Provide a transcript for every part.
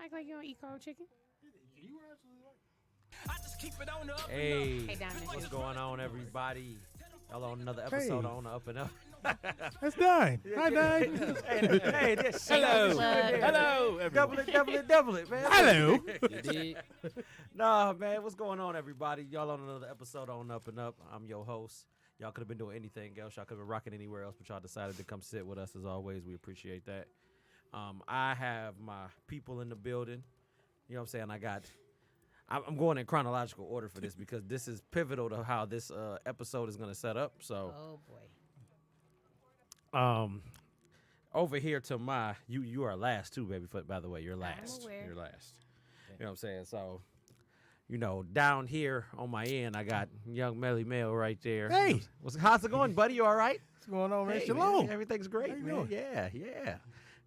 act like you don't eat cold chicken. You were absolutely right. I just keep it on the up Hey, Hey, Diamond. what's going on, everybody? Y'all on another episode on the Up and Up. That's Dine. Hi, Dine. hey, this Hello. Hello. Double it, man. Hello. You did? Nah, man, what's going on, everybody? Y'all on another episode on Up and Up. I'm your host. Y'all could have been doing anything else. Y'all could have been rocking anywhere else, but y'all decided to come sit with us as always. We appreciate that. I have my people in the building. You know what I'm saying? I'm going in chronological order for this because this is pivotal to how this episode is going to set up. So, Oh boy. over here to my you are last too, baby. By the way, you're last. aware. You're last. You know what I'm saying? So, down here on my end, I got young Melly Mel right there. Hey. How's it going, buddy? You all right? What's going on, man? Hey, Shalom. man, everything's great, How you man. doing? Yeah.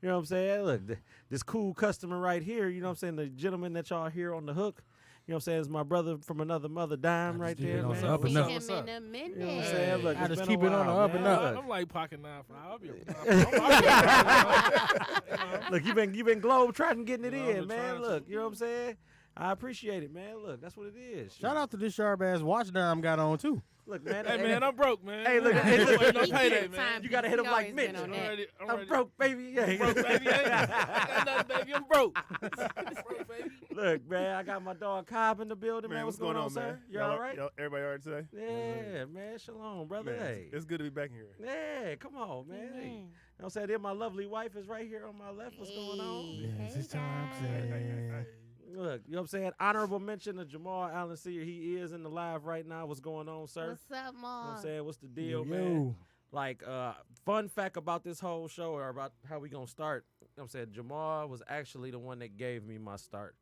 You know what I'm saying? Look, this cool customer right here, you know what I'm saying? The gentleman that y'all hear on the hook, you know what I'm saying, is my brother from another mother, Dime, right did there, it on man. the up and See up. him What's in up? a minute. You know what I'm saying? Look, I it's just been keep a it on the while, up and man. up. Look. I'm like pocket knife. I'll be Look, you've been globe trotting getting it No, in, I'm man. trying to. Look, you know what I'm saying? I appreciate it, man. Look, that's what it is. Shout out to this sharp ass watch Dime got on too. Look, man. Hey man, I'm broke, man. Hey, look, I'm hey, look, waiting on He payday, took man. time. You gotta hit him He like always Mitch. been on I'm that. ready. I'm I'm ready. broke, baby. Yeah. Broke, baby. I got nothing, baby. I'm broke. Broke, baby. Look, man, I got my dog Cobb in the building, man. What's going on, sir? You all right? Everybody all right today? Yeah, man. Shalom, brother. Man, Hey. it's good to be back here. Yeah, come on, man. Hey. You know what I'm saying? Then my lovely wife is right here on my left. What's going on? Yes, Hey, it's time. guys. Look, you know what I'm saying? Honorable mention to Jamal Allen Sr. He is in the live right now. What's going on, sir? What's up, You know what I'm Mom? saying? What's the deal, man? Like, fun fact about this whole show or about how we gonna start. You know what I'm saying? Jamal was actually the one that gave me my start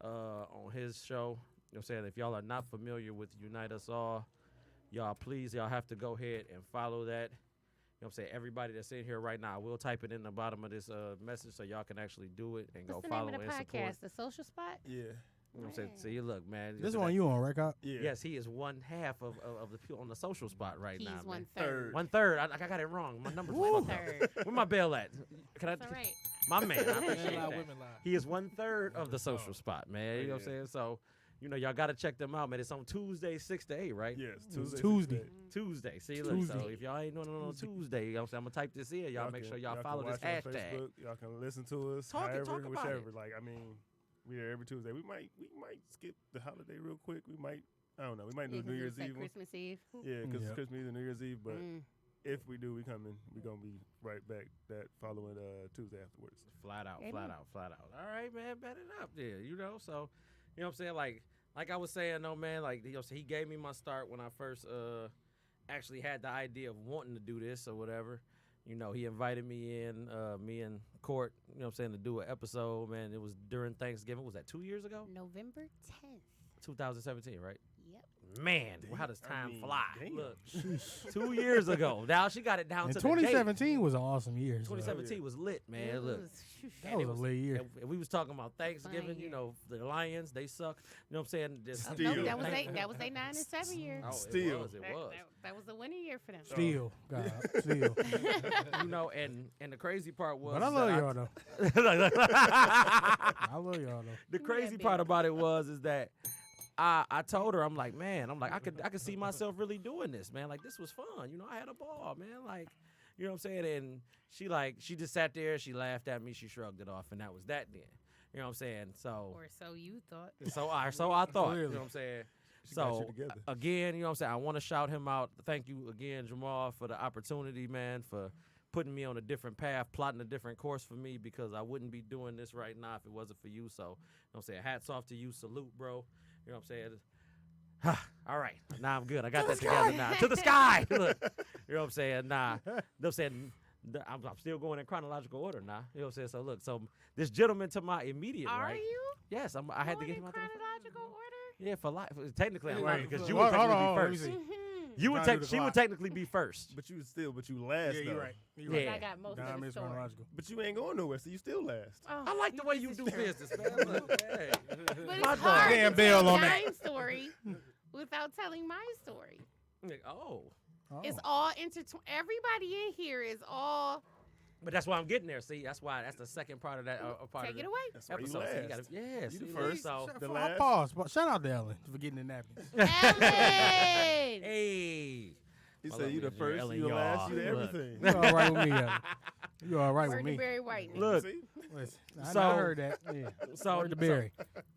on his show. You know what I'm saying? If y'all are not familiar with Unite Us All, y'all have to go ahead and follow that. You know what I'm saying? Everybody that's in here right now, I will type it in the bottom of this message so y'all can actually do it and What's go the follow name of the and support. podcast? The Social Spot? Yeah. You know what I'm saying? So you look, man. This one you on, right, Cop? Yeah. Yes, he is one half of the people on the social spot right He's now. one man. third. 1/3. I got it wrong. My number's One fucked up. third. Where my bell at? Can That's I? all right. My man. I Men appreciate lie, that. women lie. He is 1/3 of the social spot, man. You know what I'm saying? So, y'all got to check them out, man. It's on Tuesday, 6 to 8, right? Yes. Tuesday. Tuesday. See, look. So if y'all ain't doing it on Tuesday, you know what I'm saying? I'm gonna type this in. Y'all make sure y'all follow can this watch it on hashtag. Facebook. Y'all can listen to us. Talk however, about whichever. it. Like, I mean, we are every Tuesday. We might skip the holiday real quick. We might. I don't know. We might do New Year's Eve. one. Christmas Eve. Yeah, because Yeah. Christmas Eve and New Year's Eve. But Mm. if we do, we coming. We gonna be right back that following Tuesday afterwards. Flat out. Amen. All right, man. Bet it up there, So, you know what I'm saying? Like I was saying, though, man, like, so he gave me my start when I first actually had the idea of wanting to do this or whatever. He invited me in, me and Court, you know what I'm saying, to do an episode, man. It was during Thanksgiving. Was that 2 years ago? November 10th. 2017, right? Yep. Man, how does time fly? damn. Look, 2 years ago. Now she got it down And to the date. 2017 was an awesome year. so 2017 was lit, man. It Look. was- That was a late year. And we was talking about Thanksgiving, year. The Lions, they suck. You know what I'm saying? Just- Oh, Still. no, that was they 9 and 7 year. Oh, Still. It was. That was a winning year for them. Still, God, still. And the crazy part was But I love that y'all though. I love y'all though. The crazy big. part about it is that I told her, I'm like, man, I could see myself really doing this, man. Like, this was fun. I had a ball, man. Like, you know what I'm saying? And she just sat there, she laughed at me, she shrugged it off, and that was that then. You know what I'm saying? So Or so you thought. So I thought, you Clearly. know what I'm saying? got you So together. again, you know what I'm saying? I want to shout him out. Thank you again, Jamal, for the opportunity, man, for putting me on a different path, plotting a different course for me, because I wouldn't be doing this right now if it wasn't for you. So, you know what I'm saying? Hats off to you. Salute, bro. You know what I'm saying? All right. Now I'm good. I got that together now. To the sky. Look. You know what I'm saying? Nah. You know what I'm saying? I'm still going in chronological order now. You know what I'm saying? So look, this gentleman to my immediate Are right. you? Yes, I had to Going get in him out there. chronological order? Yeah, for life. Technically, I'm Wait, not, because you hold would technically on, be let me first. see. You would Trying to do the she would clock. technically be first. But you last. Yeah, though. you're right. Yeah. I got most Dime of the is story. chronological. But you ain't going nowhere, so you still last. Oh, I like the way you do business, man. Look, hey. But My it's dog. hard Damn to bell tell on that. Dime's story without telling my story. Oh. Oh. It's all intertwined. Everybody in here is all But that's why I'm getting there. See, that's the second part of that part Take of it the away. That's why you episode. last. So you gotta, You see, the look, first. So, The last. Pause. Shout out to Ellen for getting the napkins. Ellen. hey. He Hold said on, you the man, first, Ellen, you the last, y'all. you the Look. everything. You all right with me, Ellen? You all right with Word me? to Barry White. Look. See? Listen, I So- heard that. Yeah. So, Word to Barry.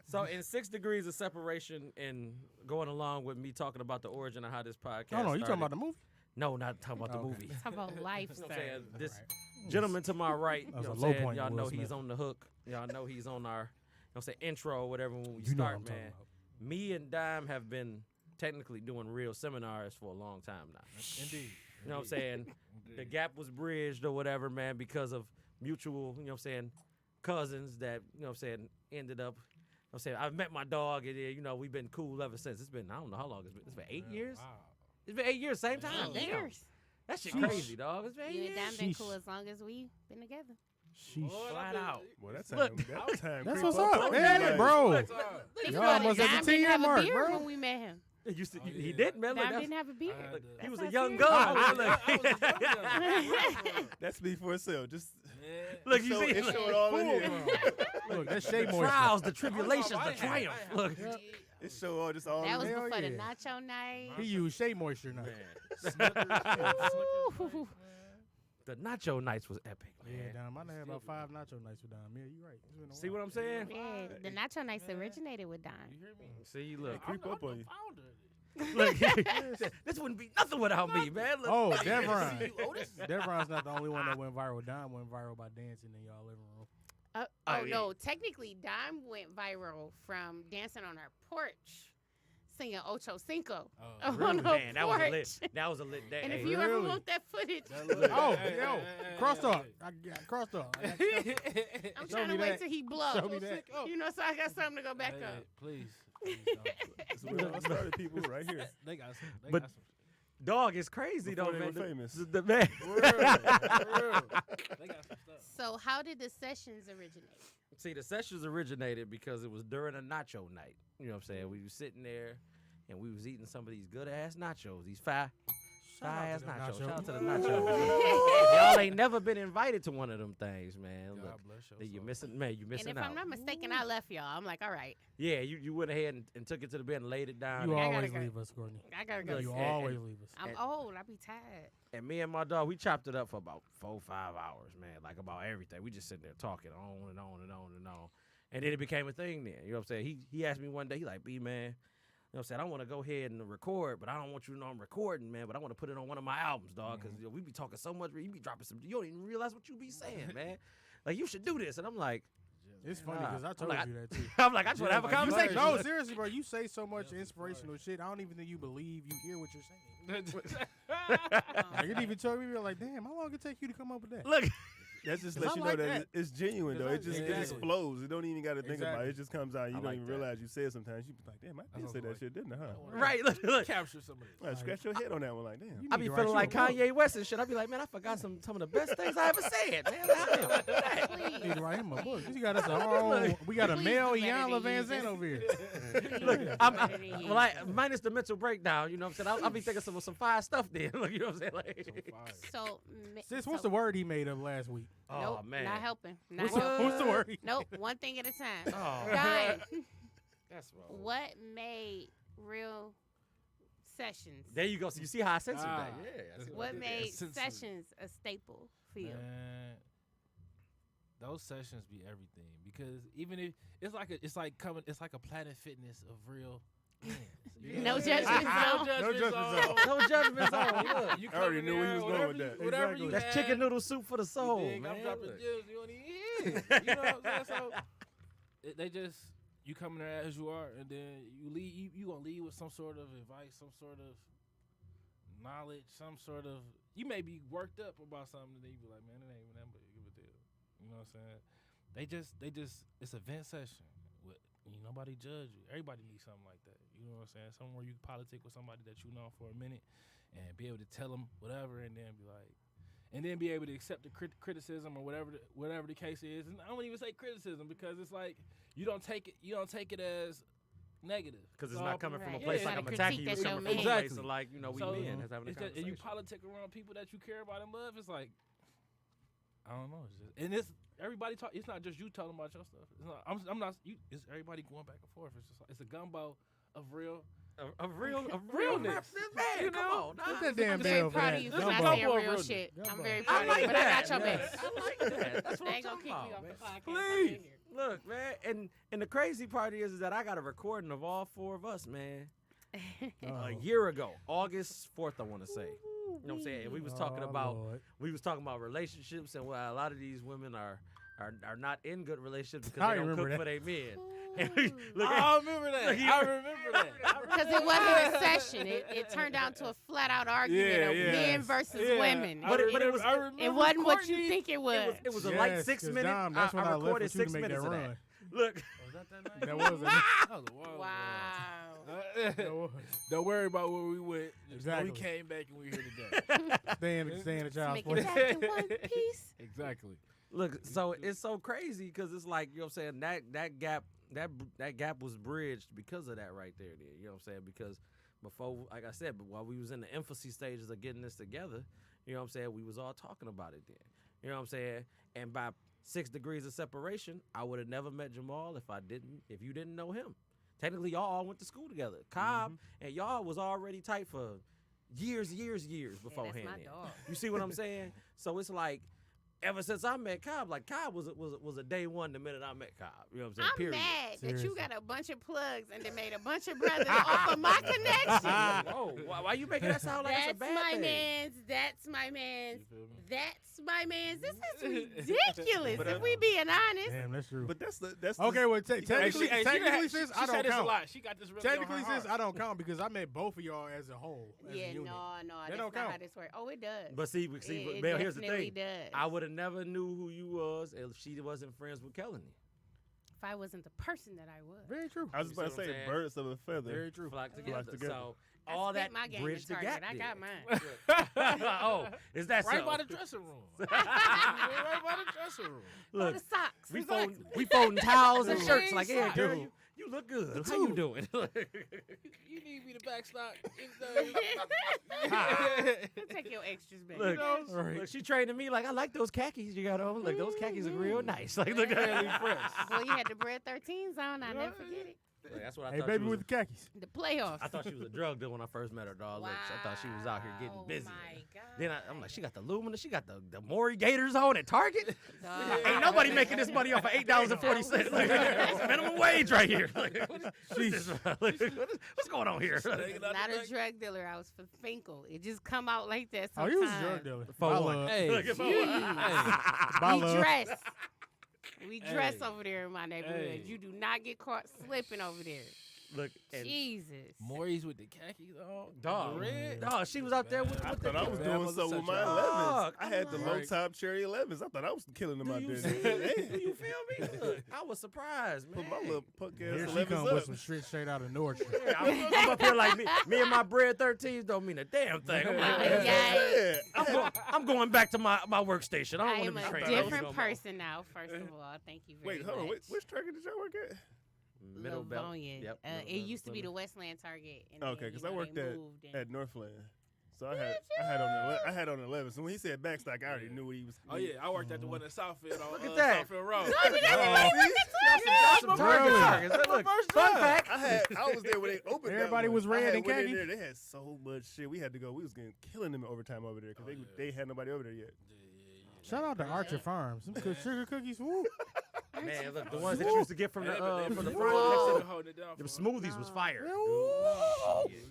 so in 6 degrees of separation and going along with me talking about the origin of how this podcast No, you talking started. about the movie? No, not talking about the Okay. movie. Talk about You know what I'm lifestyle. saying? This Right. gentleman to my right, you That was know a what low I'm saying? point Y'all with know Will he's Smith. on the hook. Y'all know he's on our, you know what I'm saying, intro or whatever when we You know what start, I'm talking man. about. Me and Dime have been technically doing real seminars for a long time now. Indeed. You know what I'm saying? The gap was bridged or whatever, man, because of mutual, you know what I'm saying, cousins that, you know what I'm saying, ended up, you know what I'm saying, I met my dog and, you know, we've been cool ever since. It's been, I don't know how long it's been. It's been 8 years? Wow. It's been 8 years, same time. Damn. Years. That shit Sheesh. crazy, dog. It's been 8 You and years. Dime been Sheesh. cool as long as we been together. Sheesh. Flat out. Well, that's Look. time. That's creep what's up up. on you, Hey, like, bro. Think Y'all about almost it. at the Dime 10-year didn't have mark, a beard bro. when we met him. He didn't, man. Look, Dime that's- didn't have a beard. I had he to- was That's a young not gun. serious. Look. That speaks for itself. Just Look, you show, see, it show it all in here. Look, that's the shea moisture. trials, the tribulations, the I had- triumph. Look, It show all just all That in was here. Hell before the yeah. nacho night. He used shea moisture now. Ooh. the nacho nights was epic, man. Yeah, Dom. I done had about 5 nacho nights with Dom. Yeah, you right. It's been a See while. what I'm saying? Yeah, the nacho nights originated with Dime. You hear me? See, look, creep up on you. look. This wouldn't be nothing without me, man. Look. Oh, Devron. You, Otis? Devron's not the only one that went viral. Dom went viral by dancing in y'all living room. Oh yeah. no, technically Dime went viral from dancing on our porch, singing Ocho Cinco Oh, on her Man, that was a porch. lit. That was a lit day. And if Hey, you ever Really? want that footage, Oh, yo, crossed off. I got crossed off. I got I'm Show trying me to wait that. till he blows. Show me that. You know, so I got something to go back Hey, up. please. Please don't. That's where it all started, people, right here. They got some. They But- got some. dog is crazy Before though, they man. were famous. The man. They got some stuff. So how did the sessions originate? See, the sessions originated because it was during a nacho night. You know what I'm saying? We was sitting there and we was eating some of these good ass nachos. These fire ass to them nachos. nachos. Shout out to the nachos. Y'all ain't never been invited to one of them things, man. God Look, bless your you soul. missing, man. You And missing if out. I'm not mistaken, I left y'all. I'm like, all right, Yeah, you went ahead and took it to the bed and laid it down. You I and, gotta always go. leave us, Courtney. I gotta go. Look, You sit. always leave us. I'm old. I be tired. and me and my dog, we chopped it up for about 4 or 5 hours, man. Like about everything. We just sitting there talking on and on and on and on. And then it became a thing then. You know what I'm saying? He asked me one day, he like, B, man, you know what I'm saying? I want to go ahead and record, but I don't want you to know I'm recording, man. But I want to put it on one of my albums, dog, because we be talking so much. You be dropping some. You don't even realize what you be saying, man. Like, you should do this. And I'm like, It's funny Nah. because I I'm told like, you that too. I'm like, I just want to have a Like, you conversation. say- No, seriously, bro. You say so much inspirational shit. I don't even think you believe you hear what you're saying. Like, it even told me, like, damn, how long did it take you to come up with that? Look, That just 'Cause lets I you know like that that. it's genuine, though. It just Exactly. flows. You don't even got to think about it. Exactly. It just comes out. You I don't like even that. realize you say it sometimes. You be like, damn, I did That's say that like- shit, didn't I? Huh? right, look. Capture some of this. Like, scratch your head on that one, like, damn. You I need be to write feeling you like a book. Kanye West and shit. I be like, man, I forgot some of the best things I ever said, man. Like, how did I do that? You need to write him a book. We got us a Look. whole. We got a Please male do better Iyanla than Van you. Zandt over here. Look, Better than you. well, like, minus the mental breakdown, you know what I'm saying? I'll be thinking some fire stuff then. Look, you know what I'm saying? Like, So, Sis, what's the word he made up last week? oh, nope, man. not helping. Not What's the, helping. what's the word? Nope, one thing at a time. Oh, Dime, that's wrong. what made real sessions? There you go. So you see how I censored Ah. that? Yeah. I see What I did. made Censored. sessions a staple for you? Man, those sessions be everything because even if it's like a Planet Fitness of real. No judgment zone. No judgment zone. No judgment zone. Look. You I already come in knew where he there, was going whatever with that. you- Whatever Exactly. you That's had, chicken noodle soup for the soul, you dig, man. I'm dropping Look. gems, you don't eat. You know what I'm saying? So they just you come in there as you are, and then you leave. You gonna leave with some sort of advice, some sort of knowledge, some sort of. You may be worked up about something, and then you be like, man, it ain't even that big of a deal. You know what I'm saying? They just it's a vent session. Nobody judge you. Everybody needs something like that. You know what I'm saying? Somewhere you can politic with somebody that you know for a minute and be able to tell them whatever and then be like, and then be able to accept the criticism or whatever the case is. And I don't even say criticism because it's like you don't take it as negative. Because it's So, not coming from a Right. place Yeah, like I'm critique attacking you. that It's coming your from a man. place of like, you know, we So, men having a it's just, and you conversation. politic around people that you care about and love. It's like I don't know. It's just, and it's everybody talk. It's not just you talking about your stuff. It's not. I'm not. It's everybody going back and forth. It's just like, it's a gumbo of real. Of realness. Man, You come know? on. Nah. Put that damn I'm very bell for proud that. of you for Gumbo. not saying Gumbo real really. shit. I'm Gumbo. very I proud of you, like but I that. got your man. back. I like that. That's what They I'm ain't gonna talking kick me about, off man. the podcast. Please. Look, man, and the crazy part is that I got a recording of all four of us, man. A year ago, August 4th, I want to say. You know what I'm saying? And we was talking about relationships and why a lot of these women are not in good relationships because I they don't remember cook that. for their men. And we, look, I remember that. I remember that. Because it wasn't a session. It turned down to a flat out argument of men versus women. But it was- I remember It wasn't what you Courtney. think it was. it was a light 6 minute. Dom, that's when I I left recorded with you to 6 make minutes that of run. that. Look, Was that night? That was That was a while ago. Wow. That was. Don't worry about where we went. Exactly. We came back and we're here today. Stay in the child's Make place. it back in one piece. Exactly. look. So it's so crazy because it's like, you know what I'm saying, that gap was bridged because of that right there. You know what I'm saying? Because before, like I said, but while we was in the infancy stages of getting this together, you know what I'm saying, we was all talking about it then. You know what I'm saying? And by 6 degrees of separation, I would have never met Jamal if you didn't know him. Technically, y'all all went to school together. Cobb and y'all was already tight for years beforehand. that's my then. dog. You see what I'm saying? So it's like, ever since I met Cobb, like Cobb was a day one the minute I met Cobb. You know what I'm saying? I'm Period. mad that Seriously. you got a bunch of plugs and they made a bunch of brothers off of my connection. Whoa, why you making that sound like it's a That's bad my thing? man's. That's my man's. You feel me? That's my man's. This is ridiculous. But if we being honest. Damn, that's true. But that's Okay, well, technically, Hey, technically, she sis, I said don't this a count. lot. She got this really Technically, on her sis, heart. I don't count because I met both of y'all as a whole, as Yeah, a unit. no, That that's don't not how count. this works. Oh, it does. But see, it Mel, here's the definitely thing. does. I would have never knew who you was if she wasn't friends with Kelly. If I wasn't the person that I was. Very true. I was You about to see what I'm say saying? birds of a feather. Very true. Flock Flock together. together. So I all spent that my game bridged in the Target. gap. I got then. mine. Oh, is that Right so? by the dressing room. Right by the dressing room. Oh, Look, the socks. we folding towels and The shirts same like, yeah, sock. girl, you look good. How you doing? You need me to backstock. Take your extras back. Look, Right. look, she trained me like, I like those khakis you got on. Like, those khakis are real nice. Like, look Fairly at fresh. Boy, you had the bread 13s on. I never forget it. That's what I Hey, thought. baby she was with the khakis. The playoffs. I thought she was a drug dealer when I first met her, dog. Look, I thought she was out here getting busy. Oh my God. Then I'm like, she got the Lumina, she got the Maury Gators on at Target. Dog. Ain't nobody making this money off of $8.40. Like, it's minimum wage right here. Like, what is this? Like, what's going on here? Not a drug dealer. I was for Finkel. It just come out like that Oh, sometimes. you was a drug dealer. For By what? love. Hey, Look at my By We love. dress. We dress Hey. over there in my neighborhood. Hey. You do not get caught slipping over there. Look, and Jesus. Maury's with the khakis on. dog, The red. dog, she was out there with I the thought I was Bad doing was so such with my a- 11s. Dog, I had the come low on. top cherry 11s. I thought I was killing them out Do you there. see? Do you feel me? Look, I was surprised, man. Put my little punk ass Here she 11s come up. with some shit straight out of Nordstrom. Yeah, I'm up here like me and my bread 13s don't mean a damn thing. I'm like, Yeah. Yeah. I'm going back to my workstation. I I don't am want to be a trained. different person now, first of all. Thank you very Wait, much. hold on. Which Target did y'all work at? Middle belt. Livonia. Yep. It used to be the Westland Target. And Okay, then, because you I know, worked they at moved and- at Northland. So I had on the 11. So when he said backstock, I already knew what he was. Oh yeah, I worked at the one in Southfield on Look at that. Southfield Road. Some Really? targets. Look, fun fact. I was there when they opened. Everybody that was one. I red had and went in khaki? there. They had so much shit. We had to go. We was killing them in overtime over there because they had nobody over there yet. Shout out to Archer Farms. Some good sugar cookies. Woo. Man, look, the ones that you used to get from the They from the been front. holding it down Them for- smoothies was fire.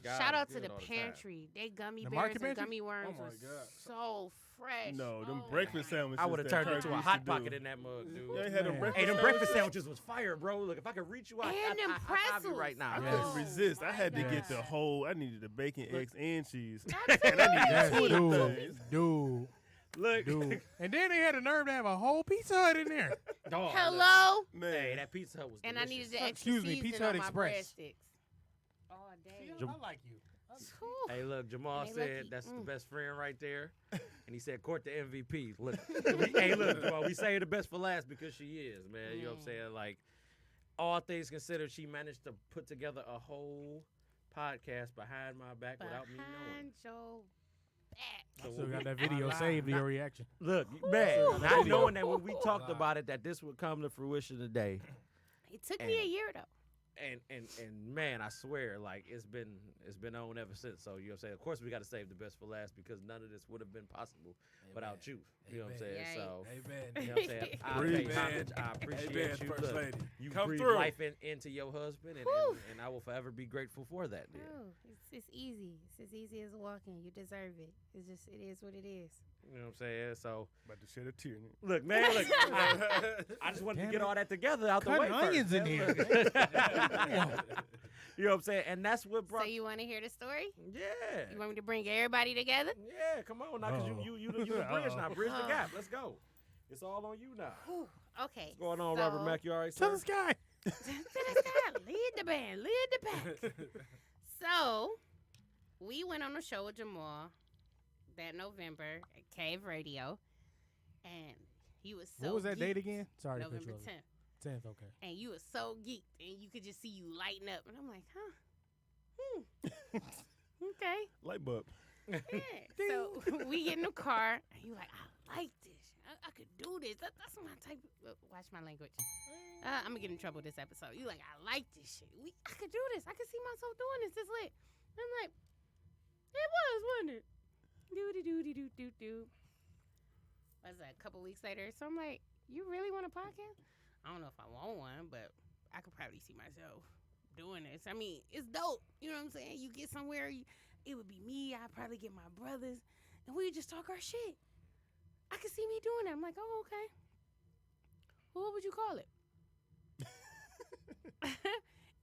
Shout out to the pantry. They gummy The bears market and pantry? gummy worms Oh my was God. so fresh. No, them Oh breakfast my sandwiches. I would have that turned Target into a used hot to do. pocket in that mug, dude. Yeah, they had them Man. breakfast Hey, them sandwiches. breakfast sandwiches was fire, bro. Look, if I could reach you, And them I'd have you pretzels. right now. I Yeah. couldn't Oh resist. I my had to get the gosh. whole. I needed the bacon, eggs, and cheese. That's And I needed Yes, two of them dude. things. Dude. Look, Dude. And then they had the nerve to have a whole Pizza Hut in there. dog, Hello. Man, Hey, that Pizza Hut was And I delicious. needed the extra Excuse me, seasoning Pizza Hut on my Express. breadsticks. All day. Jam- I like you. Whew. Hey, look, Jamal They said lucky. that's the Mm. best friend right there. And he said, court the MVP. Look, hey, look, Jamal, we say the best for last because she is, man. You know what I'm saying? Like, all things considered, she managed to put together a whole podcast behind my back without me knowing. Behind your that. I still got that video saved to your reaction. Look, man, not knowing that when we talked about it, that this would come to fruition today. It took me a year though. And man, I swear, like it's been on ever since. So you know what I'm saying? Of course we gotta save the best for last because none of this would have been possible without you. You know what I'm saying? Yay. So Amen. you know what I'm saying? I Breathe, pay man. homage. I appreciate Amen, you. First Look, Lady. you Come breathe through. life into your husband, and I will forever be grateful for that. Dear. Oh, it's easy. It's as easy as walking. You deserve it. It is what it is. You know what I'm saying? So About to shed a tear. look, man, look. I just wanted to get all that together out the way Cutting onions first. in man. here. Look. You know what I'm saying? And that's what brought. So you want to hear the story? Yeah. You want me to bring everybody together? Yeah, come on now, because you the bridge now. Bridge the gap. Let's go. It's all on you now. Whew. Okay. What's going on, so, Robert Mack? You all right, To sir? the sky. To the sky. Lead the band. Lead the pack. So, we went on a show with Jamal that November at Cave Radio, and he was so What was that geeked. date again? Sorry to cut November you off. 10th. 10th, okay. And you was so geeked, and you could just see you lighting up. And I'm like, okay. Light bulb. Yeah. So we get in the car, and you like, I like this. I could do this. That's my type. Watch my language. I'm gonna get in trouble this episode. You like, I like this shit. I could do this. I could see myself doing this. It's lit. And I'm like, it was, wasn't it? Do. Was that a couple weeks later? So I'm like, you really want a podcast? I don't know if I want one, but I could probably see myself doing this. I mean, it's dope. You know what I'm saying? You get somewhere, it would be me. I'd probably get my brothers, and we would just talk our shit. I could see me doing that. I'm like, oh, okay. Well, what would you call it?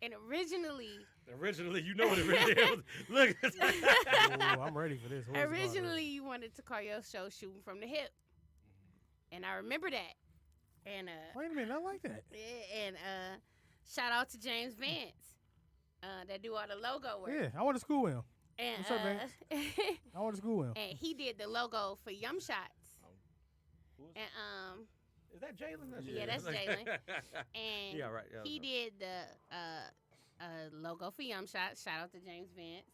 And originally, you know what it really is. Look. Oh, I'm ready for this. What was it called? originally you wanted to call your show Shooting from the Hip. And I remember that. And Wait a minute, I like that. and shout out to James Vance. That do all the logo work. Yeah, I went to school with him. And, What's up, Vance? I went to school with him. and he did the logo for Yum Shots. And Is that Jalen? Yeah, that's Jalen. And Yeah, right. Yeah, he did the logo for Yum Shots. Shout out to James Vance.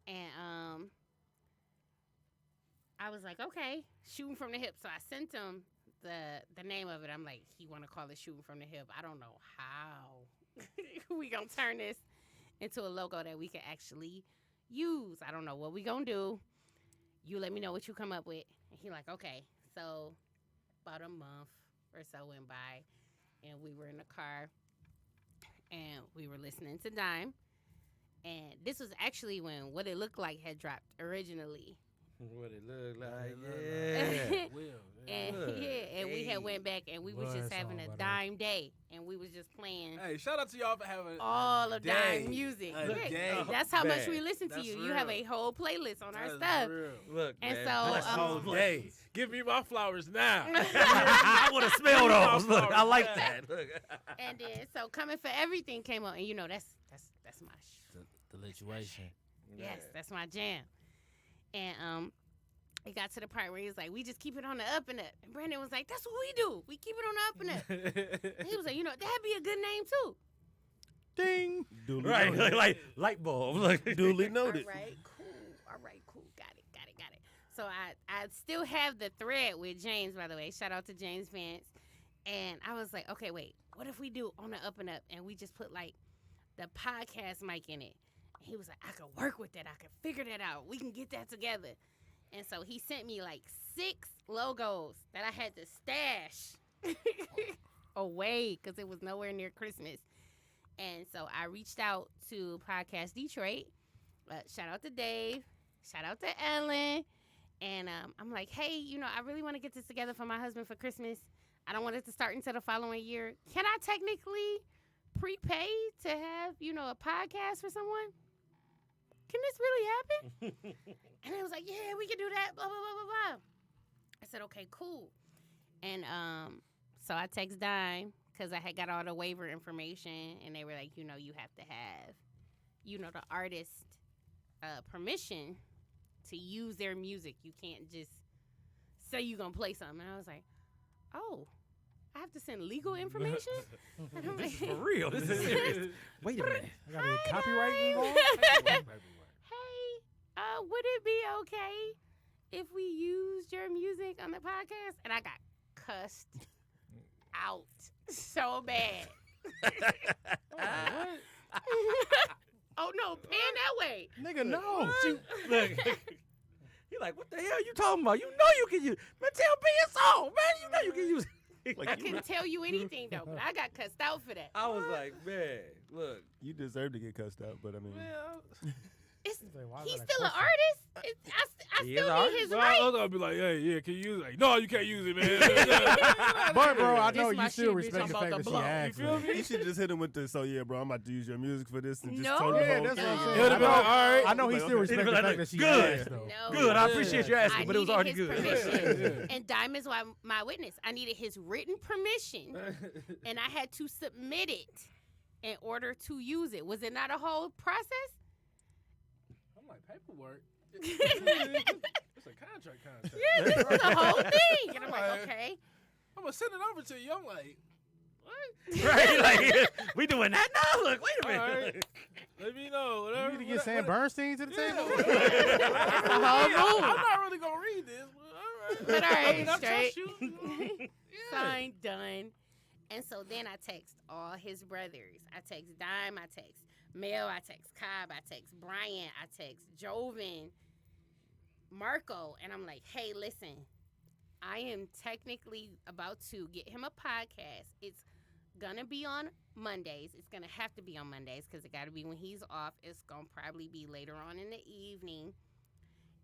And I was like, okay, Shooting from the Hip. So I sent him the name of it. I'm like, he want to call it Shooting from the Hip. I don't know how we gonna turn this into a logo that we can actually use. I don't know what we gonna do. You let me know what you come up with. And he like, okay. So about a month or so went by, and we were in the car, and we were listening to Dime. And this was actually when What It Looked Like had dropped originally. What it look like, Yeah. And Look. and we had went back, and we was Love just that having song, a by the way. Dime day, and we was just playing Hey, shout out to y'all for having all of day. Dime music. A Yeah, day. that's how much Man. we listen to That's you. You have a real. whole playlist on our That's stuff. real. Look, And man. so, Bless um, those Hey, give me my flowers now. I would have smelled those. Look, I like Yeah. that. Look. And then so Coming for Everything came on, and you know that's my The lituation. yes, that's my jam. And it got to the part where he was like, we just keep it on the up and up. And Brandon was like, that's what we do. We keep it on the up and up. And he was like, you know, that'd be a good name too. Ding. Duly Right, noted. like light bulb. Look. Duly noted. All right, cool. Got it. So I still have the thread with James, by the way. Shout out to James Vance. And I was like, okay, wait, what if we do on the up and up and we just put like the podcast mic in it? And he was like, I could work with that. I could figure that out. We can get that together. And so he sent me like 6 logos that I had to stash away because it was nowhere near Christmas. And so I reached out to Podcast Detroit. Shout out to Dave. Shout out to Ellen. And I'm like, hey, you know, I really want to get this together for my husband for Christmas. I don't want it to start until the following year. Can I technically prepay to have, you know, a podcast for someone? Can this really happen? And I was like, yeah, we can do that, blah, blah, blah, blah, blah. I said, okay, cool. And so I text Dime because I had got all the waiver information, and they were like, you know, you have to have, you know, the artist permission to use their music. You can't just say you're going to play something. And I was like, oh, I have to send legal information? And I'm like, For real. This is serious. Wait a minute. I got to get copyright involved. hey, would it be okay if we used your music on the podcast? And I got cussed out so bad. Oh no, pan that way. Nigga, no. Look, he like, what the hell you talking about? You know you can use. Man, tell me a song, man. You know you can use. I couldn't tell you anything though, but I got cussed out for that. I was like, man, look. You deserve to get cussed out, but I mean. He's Why still would I an cuss him? artist. I He is still an need artist. his Well, I rights. was gonna be like, hey, yeah, can you use it? Like, no, you can't use it, man. But bro, I know This my you still shit, bitch. respect I'm the about fact to that she blow. You asked. feel me. me? You should just hit him with the, so yeah, bro, I'm about to use your music for this and just No. told him the Yeah, whole that's thing. what I'm It saying. would've I been like, know- all right. I know he Like, still okay. respects the He'd be fact like, that she good. asked though. No. Good, I Yeah. appreciate you asking, I but it was needed already his good. permission. And Dime is my witness. I needed his written permission, and I had to submit it in order to use it. Was it not a whole process? I'm like, paperwork. It's a contract. Yeah, this was a whole thing. And I'm like, Right. okay. I'm gonna send it over to you. I'm like, what? Right? Like, we doing that now? Look, wait a All minute. right. Let me know. Whatever. You need to get Sam Bernstein to the table. I'm not really gonna read this, but all right. But all right, I mean, I straight. trust you. Yeah. Signed, done. And so then I text all his brothers. I text Dime. I text Mel. I text Cobb. I text Brian. I text Joven, Marco. And I'm like, hey, listen, I am technically about to get him a podcast. It's going to be on Mondays. It's going to have to be on Mondays because it got to be when he's off. It's going to probably be later on in the evening.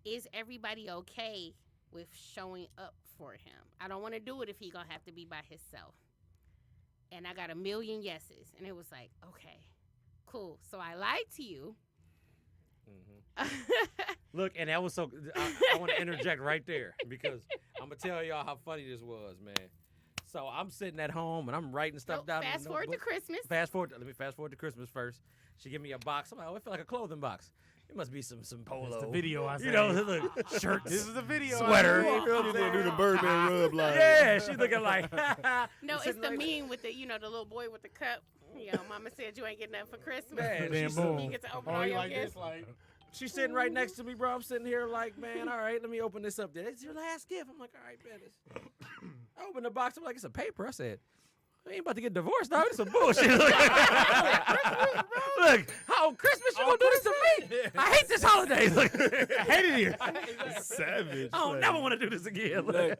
Is everybody okay with showing up for him? I don't want to do it if he going to have to be by himself. And I got a million yeses. And it was like, okay, cool. So I lied to you. Look, and that was so. I want to interject right there because I'm gonna tell y'all how funny this was, man. So I'm sitting at home and I'm writing stuff Nope, down. in fast the forward to notebook. Christmas. Let me fast forward to Christmas first. She give me a box. I'm like, oh, it feel like a clothing box. It must be some polo. It's the video I You know, saved. look, shirts. This is a video. Sweater. I You feel what I'm You saying? gonna do the Birdman rub line. Yeah, she looking like. No, it's sitting the like- meme with the, the little boy with the cup. Mama said you ain't getting nothing for Christmas. Man, Then she's- boom. You get to open Oh, all you your like gifts. this, like. She's sitting right next to me, bro. I'm sitting here like, man, all right, let me open this up. It's your last gift. I'm like, all right, man. I opened the box. I'm like, it's a paper. I said, I ain't about to get divorced, dog. It's some bullshit. Look, how Christmas you gonna do this to me? I hate this holiday. Look, I hate it here. Savage. I don't like, never want to do this again. Look.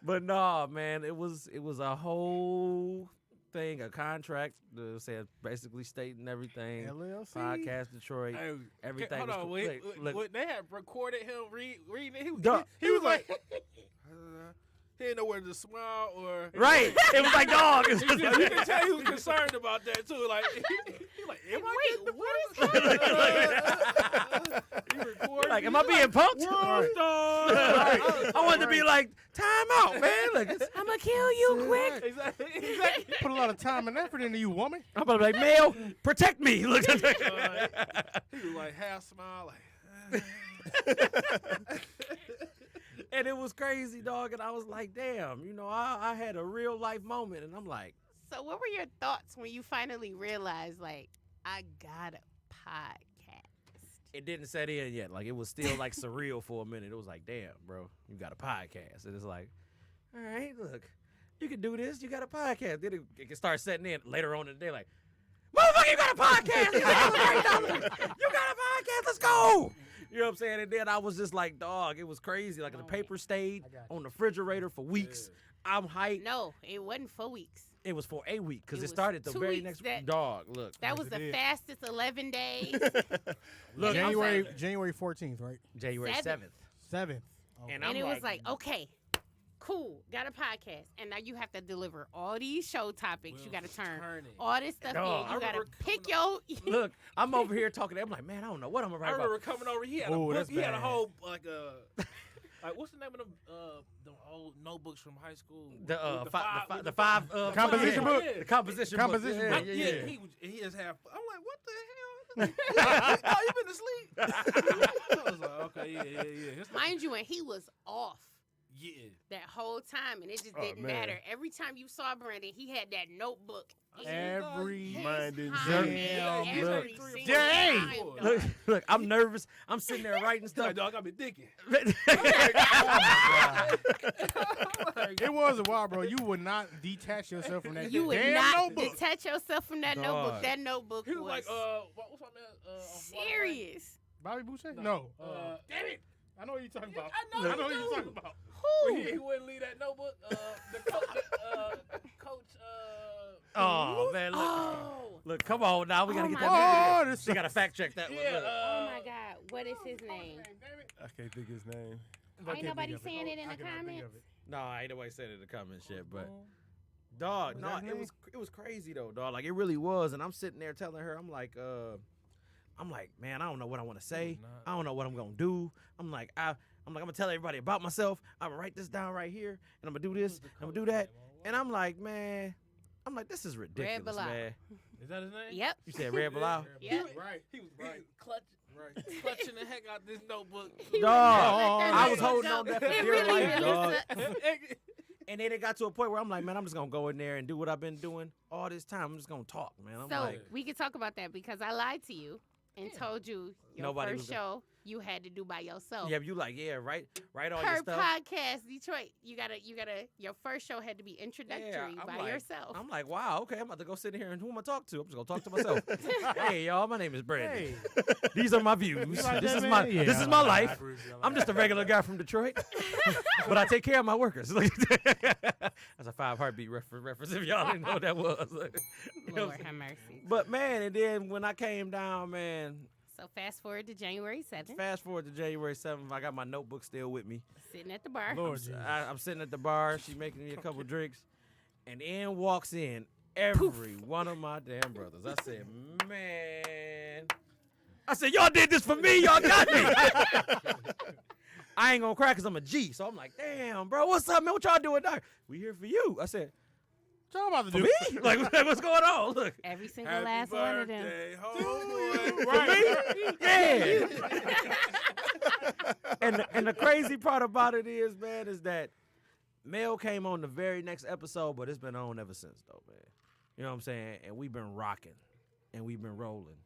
But no, man, it was a whole thing, a contract that said basically stating everything. LLC. Podcast Detroit. Hey, Everything Hold was on, cool. wait. Look, When they had recorded him reading it, Dog. he was like, he didn't know whether to smile or. right. It was like, dog. You can tell he was concerned about that too. Like, he like, am I getting divorced? He recorded. Like, am I being punked? World star. I wanted to be like, time out, man. Look, I'm going to kill you quick. Exactly. Put a lot of time and effort into you, woman. I'm about to be like, male, protect me. Look. He was like half smile, like. And it was crazy, dog. And I was like, damn, I had a real life moment. And I'm like, So what were your thoughts when you finally realized, like, I got a podcast? it didn't set in yet. Like, it was still like surreal for a minute. It was like, damn, bro, you got a podcast. And it's like, all right, look, you can do this. You got a podcast. Then it can start setting in later on in the day, like, motherfucker, you got a podcast. You got a podcast. Let's go. You know what I'm saying? And then I was just like, dog, it was crazy. Like, the paper stayed on the refrigerator for weeks. I'm hyped. No, it wasn't 4 weeks. It was for a week because It it was started the 2 very weeks next that- dog. Look, That was it the did. fastest 11 days. look, January 14th, right? January 7th. 7th. And and I'm it was like, okay, cool, got a podcast. And now you have to deliver all these show topics. You got to turn all this stuff Dog, in. I You got to remember pick your... look, I'm over here talking. I'm like, man, I don't know what I'm gonna I write remember about. coming over. He had a Ooh, book. that's He had a bad. whole like what's the name of the old notebooks from high school? The With the five Composition book? The composition book. Composition Yeah, book. yeah, yeah. He just had. I'm like, what the hell? Oh, you been asleep? I was like, okay, yeah. Mind you, and he was off. that whole time, and it just didn't man. matter. Every time you saw Brandon, he had that notebook. Every Minding damn every look. single Dang. time. Look, I'm nervous. I'm sitting there writing stuff. Dog, I've been thinking. It was a while, bro. You would not detach yourself from that You would damn not notebook. detach yourself from that notebook. Dog. That notebook He was was like, what's my man? serious. Bobby Boucher? No. Damn it. I know what you're talking about. I know what you you're do. talking about. Who? He wouldn't leave that notebook. The coach. Oh man, look, Oh. look, come on now. We gotta Oh get my that. Oh, this We gotta fact check that one. Yeah. Look. Oh my God. What is his name? I can't think his name. Ain't nobody saying it in the comments. No, ain't nobody said it in the comment shit, but dog, Was no, that his it was crazy though, dog. Like it really was, and I'm sitting there telling her, I'm like, man, I don't know what I want to say. I don't know what I'm gonna do. I'm like, I'm gonna tell everybody about myself. I'm gonna write this down right here, and I'm gonna do this, I'm gonna do that, and I'm like, man, this is ridiculous, Bilal. man. Is that his name? Yep. You said Red Bilal? Yep. Right. He was Right. clutching the heck out this notebook. Dog, Let I that was notebook holding go. on that for It dear really, life, really dog. sucks. And then it got to a point where I'm like, man, I'm just gonna go in there and do what I've been doing all this time. I'm just gonna talk, man. I'm So like, we could talk about that because I lied to you and told you your Nobody first was show you had to do by yourself. yeah, you like, yeah, right all your Per stuff. podcast, Detroit, you gotta. Your first show had to be introductory I'm by like, yourself. I'm like, wow, okay, I'm about to go sit in here and who am I talk to? I'm just gonna talk to myself. Hey, y'all, my name is Brandon. Hey. These are my views. You like This that, is man? my Yeah, this I is like my that. life. I'm just a regular guy from Detroit, but I take care of my workers. That's a 5 Heartbeat reference if y'all didn't know what that was. You know what I'm Lord saying? have mercy. But man, and then when I came down, man, So fast forward to January 7th, fast forward to January 7th, I got my notebook still with me. sitting at the bar. Lord Jesus. I'm sitting at the bar. She making me a couple drinks, and in walks in every one of my damn brothers. I said, man, y'all did this for me. Y'all got me. I ain't gonna cry because I'm a G. So I'm like, damn, bro, what's up, man? What y'all doing there? We here for you. I said, What y'all about to for do? me? Like, what's going on? Look. Every single last one of them. Right. Yeah. and the crazy part about it is, man, is that Mel came on the very next episode, but it's been on ever since, though, man. You know what I'm saying? And we've been rocking, and we've been rolling.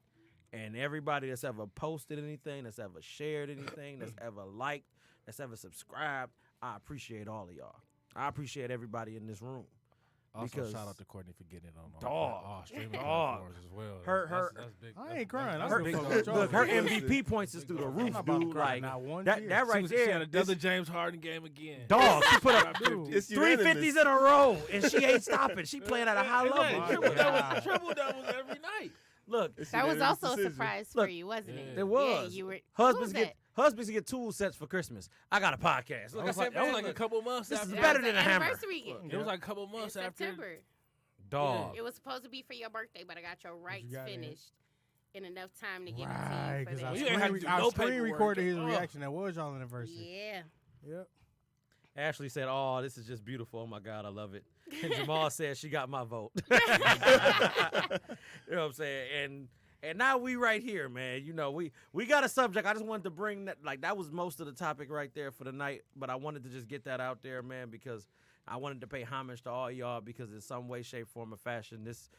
And everybody that's ever posted anything, that's ever shared anything, that's ever liked, that's ever subscribed, I appreciate all of y'all. I appreciate everybody in this room. Also, Because- shout out to Courtney for getting it on Dog. all streaming Dog. platforms as well. Her- That's big. I ain't crying. That's I Her, don't big fuck dog. with y'all. look, her Big dog. MVP points is through the I'm roof, not about to dude. cry Like not one that tear. right She there. had another James Harden game again. Dog, she put up Dude. It's 350s in a row, and she ain't stopping. She playing at a high It's like level. triple God. doubles every night. Look, That was also a decision. surprise Look, for you, wasn't it? yeah. it was. Yeah, you were. Husbands what was get husbands get tool sets for Christmas. I got a podcast. Look, I said, That was man, like a look, couple months this after. is that? better That was than a the hammer. anniversary gift It was like a couple in months after. September. dog. It was supposed to be for your birthday, but I got your rights got in? finished in enough time to get Right, it to you because for I that. You ain't had to do I no screen paperwork. recorded his Oh. reaction. That was y'all anniversary. Yeah. Yep. Ashley said, "Oh, this is just beautiful. Oh my God, I love it." And Jamal said she got my vote. You know what I'm saying? And now we right here, man. You know, we got a subject. I just wanted to bring that, like, that was most of the topic right there for the night. But I wanted to just get that out there, man, because I wanted to pay homage to all y'all, because in some way, shape, form, or fashion, this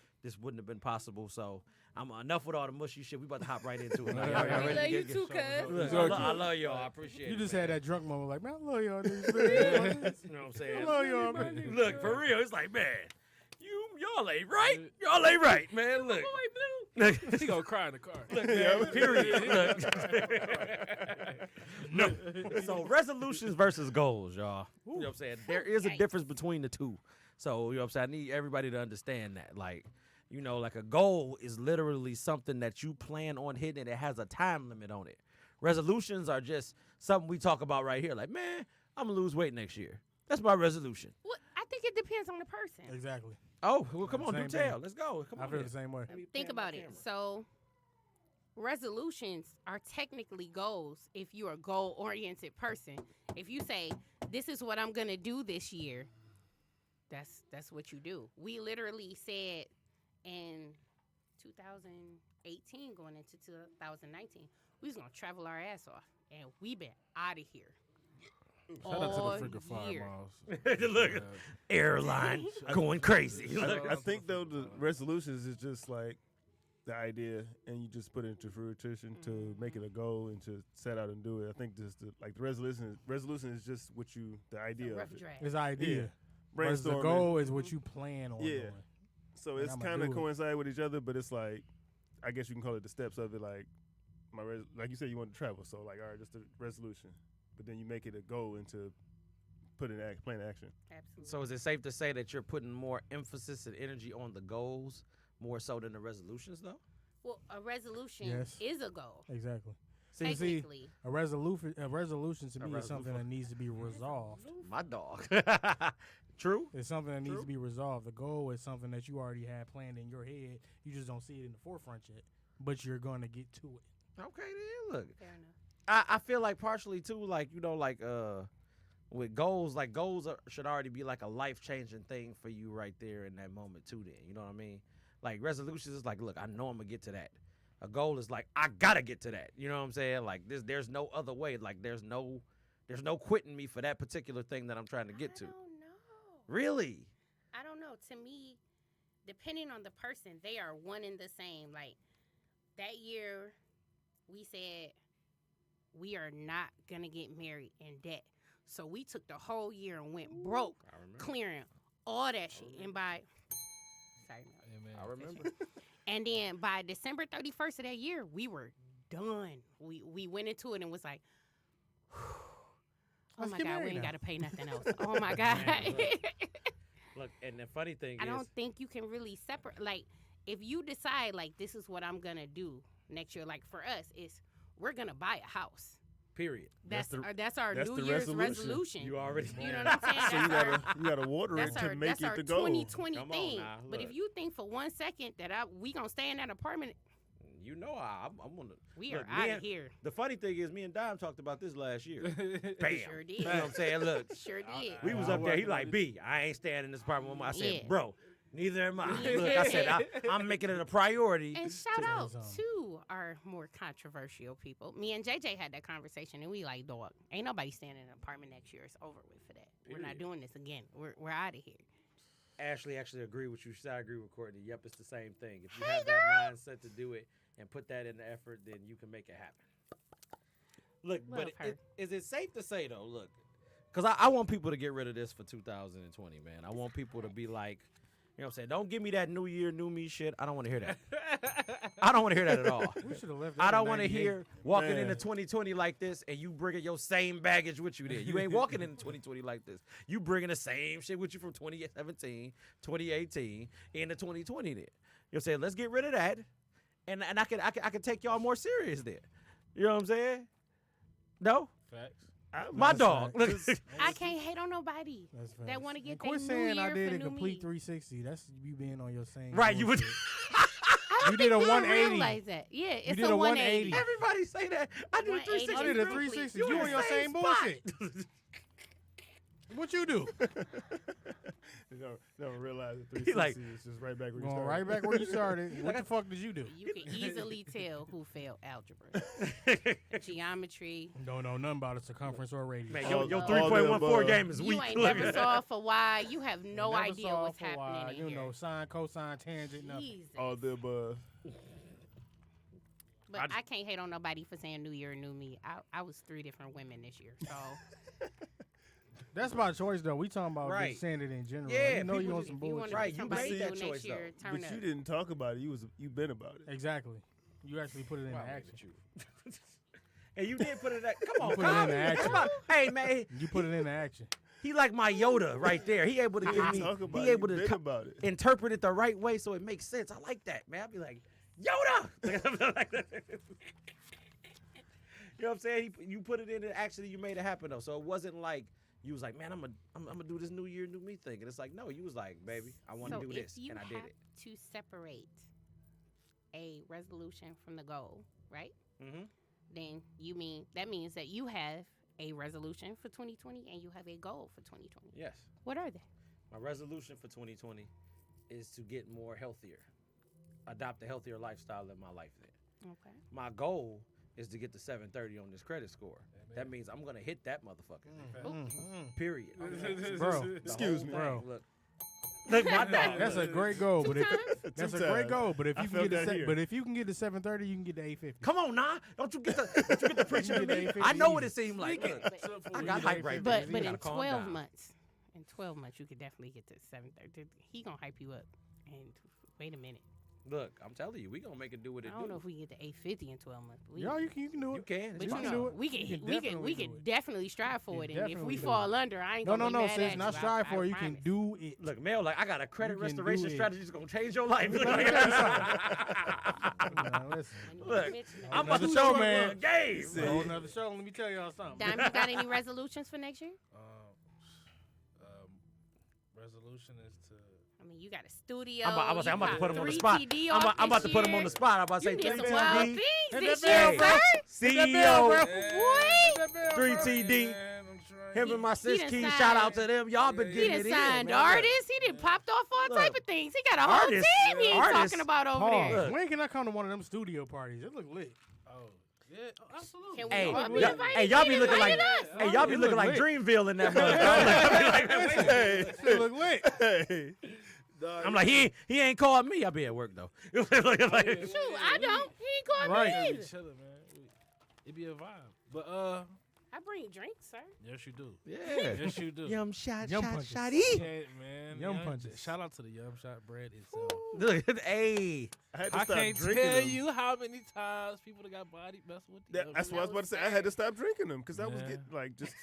wouldn't have been possible. So I'm enough with all the mushy shit. We about to hop right into it. Now. Y'all We ready to love you get- too, cuz. Look, I love y'all. I appreciate it. You just man. had that drunk moment, like, man, I love y'all. Niggas. You know what I'm saying? I love y'all, man. Look, for real, it's like, man, y'all ain't right. Y'all ain't right, man. Look. He gonna cry in the car. Look, man, period. Look. No. So resolutions versus goals, y'all. You know what I'm saying? There is a Yikes. difference between the two. So, you know what I'm saying? I need everybody to understand that. Like, you know, like a goal is literally something that you plan on hitting and it has a time limit on it. Resolutions are just something we talk about right here. Like, man, I'm going to lose weight next year. That's my resolution. Well, I think it depends on the person. Exactly. Oh, well, come on, do Same tell. thing. Let's go. Come I on. feel then. the same way. Think about it. So, resolutions are technically goals if you're a goal-oriented person. If you say, this is what I'm going to do this year, that's what you do. We literally said in 2018 going into 2019, we was going to travel our ass off, and we been out of here. Shout out to all the freaking fire year. miles. Look, airline going crazy. I think though the resolutions is just like the idea, and you just put it into fruition to make it a goal and to set out and do it. I think just the resolution is just what you the idea Rough of it. draft. It's the idea. Yeah. Whereas the Brainstorming. goal is what you plan on Yeah. doing. So And it's I'ma kind of do it. coincide with each other, but it's like I guess you can call it the steps of it. Like like you said, you want to travel, so like all right, just the resolution, but then you make it a goal into put in plan action. Absolutely. So is it safe to say that you're putting more emphasis and energy on the goals more so than the resolutions, though? Well, a resolution Yes. is a goal. Exactly. See, Technically. a resolution to me is something resolution. that needs to be resolved. My dog. True. It's something that needs True. to be resolved. The goal is something that you already had planned in your head. You just don't see it in the forefront yet, but you're going to get to it. Okay, then look. Fair enough. I feel like partially too, like with goals, like goals should already be like a life changing thing for you right there in that moment too. Then you know what I mean? Like resolutions is like, look, I know I'm gonna get to that. A goal is like, I gotta get to that. You know what I'm saying? Like there's no other way. Like there's no quitting me for that particular thing that I'm trying to get to. I don't know. Really? I don't know. To me, depending on the person, they are one and the same. Like that year, we said we are not gonna get married in debt. So we took the whole year and went broke, I remember. clearing all that shit. And by sorry, no. Amen. I remember. And then by December 31st of that year, we were done. We went into it and was like, oh Let's my get God, we married ain't now. got to pay nothing else. Oh my God. Look, and the funny thing I is, don't think you can really separate. Like, if you decide, like, this is what I'm going to do next year, like for us, is we're going to buy a house. period. That's That's our that's New the Year's resolution. resolution. You already. You know what I'm saying? So you gotta water it That's to our, make that's it our the goal. 2020 Come on thing. now, But if look. you think for 1 second that we gonna stay in that apartment, You know, I'm gonna. we look, are me out of and- here. The funny thing is, me and Dime talked about this last year. Bam. Sure did. You know what I'm saying? Look, Sure did. we was I up there. He working like, on B, I ain't staying in this apartment with my. I said, Yeah. bro, neither am I. Look, I said, I'm making it a priority. And shout out something. to our more controversial people. Me and JJ had that conversation, and we like, dog, ain't nobody staying in an apartment next year. It's over with for that. We're not Period. doing this again. We're out of here. Ashley actually agree with you. I agree with Courtney. Yep, it's the same thing. If you Hey, have girl. that mindset to do it and put that in the effort, then you can make it happen. Look, Love but her. is it safe to say though? Look, because I want people to get rid of this for 2020, man. I want people to be like, you know what I'm saying? Don't give me that new year, new me shit. I don't want to hear that. I don't want to hear that at all. We should have left. I that don't in want to 98. hear walking Man. into 2020 like this and you bringing your same baggage with you there. You ain't walking into 2020 like this. You bringing the same shit with you from 2017, 2018 into 2020 there. You'll say, let's get rid of that, and I can take y'all more serious there. You know what I'm saying? No, Facts. my That's dog. right. Look, I can't hate on nobody That's that facts. want to get And their quit new saying year I did for a new complete me. 360. That's you being on your same. right? You would. bullshit. I don't You did a think they'll 180. realize that. Yeah, it's did a a 180. 180. Everybody say that. I did a 180. 360. I did a Real 360. quick. You in on the your same same spot. bullshit. What you do? You don't realize the He like- 360 is just right back where you Going started. right back where you started. What the fuck did you do? You can easily tell who failed algebra, geometry. Don't know nothing about a circumference or radius. Man, All- your all 3.14 the game is You weak. ain't Look never at solved for y. You have no Never idea solved what's for happening y, in you here. know, sine, cosine, tangent, nothing. Jesus. All the above. But I can't hate on nobody for saying New Year, new me. I was 3 different women this year, so That's my choice, though. We talking about Right. just saying it in general. Yeah, you know you people on just- some if you bullshit. want Right, to you somebody made do that next choice, year, But turn you up. didn't talk about it. You been about it. Exactly. You actually put it in Wow, action. look at you. And you did put it at. Come on, put it into Kyle. action. Come on. Hey, man. You put it into action. He like my Yoda right there. He able to You give didn't me. talk about He it. able You to been co- about it. interpret it the right way so it makes sense. I like that, man. I'd be like, Yoda. You know what I'm saying? You put it in and actually you made it happen though. So it wasn't like you was like, man, I'm gonna do this new year, new me thing. And it's like, no, you was like, baby, I want to So do if this, you and I have did it. to separate a resolution from the goal, right? Mm-hmm. Then that means that you have a resolution for 2020 and you have a goal for 2020. Yes. What are they? My resolution for 2020 is to get more healthier, adopt a healthier lifestyle in my life. Then Okay. my goal is to get the 730 on this credit score. That means I'm gonna hit that motherfucker. Period. Bro, Excuse me, bro. Look, my dog. That's a great goal, but if that's a great goal, but if I you can felt get that here. but if you can get the 730, you can get the 850. Come on, nah. Don't you get the preaching to You get me? the 850 I know what easy. it seemed like. Look, I You got get hype the right 850 there. But You in gotta calm 12 down. months, you could definitely get to 730. He gonna hype you up. And wait a minute. Look, I'm telling you, we gonna make it do what it I don't do. know if we can get to 850 in 12 months. But Yo, you can do You it. can. but It's you can know, do it. we You can can definitely do it. definitely strive for it. You And if definitely we do fall it. under, I ain't No, gonna no, be no, mad sis. at Not you. strive I for it. You can promise. do it. Look, Mel, like I got a credit You can restoration do it. strategy that's gonna change your life. Let me tell you something. Listen. And you Look, mention that. I'm about to Another show show, man. man. Game. Whole another show. Let me tell y'all something. Dime, you got any resolutions for next year? Resolution is to. I mean, you got a studio. I'm about to put him on the spot. 3TD I'm off about to this put him on year. the spot. I'm about to You say did some 3TD, wild things Hit this that year, bell, sir. bell, bro. CEO, 3TD. Him and my sis done Key, signed- shout out to them. Y'all been He getting done it in, signed man. artists. He done popped off all Look. type of things. He got a whole Artists- team he ain't artists- talking about over Pause. there. Look. When can I come to one of them studio parties? It look lit. Oh, yeah, absolutely. Can we Hey, all be y'all- invited? hey, y'all He be looking like, invited us. hey, y'all be It looking look like lit. Dreamville in that motherfucker. Hey, It look lit. hey. I'm like, he ain't called me. I be at work though. Like- Shoot, I don't. He ain't called Right. me We either. chilling, man. It be a vibe. But I bring drinks, sir. yes you do. Yeah. Yes you do. Yum shot, Yum shot, punches. shotty. Yeah, man. Yum punches. Shout out to the Yum Shot bread itself. Look, hey. I had to I stop can't drinking tell them. you how many times people that got body messing with the Yum That's what I was about to say. I had to stop drinking them because I was Yeah. getting like just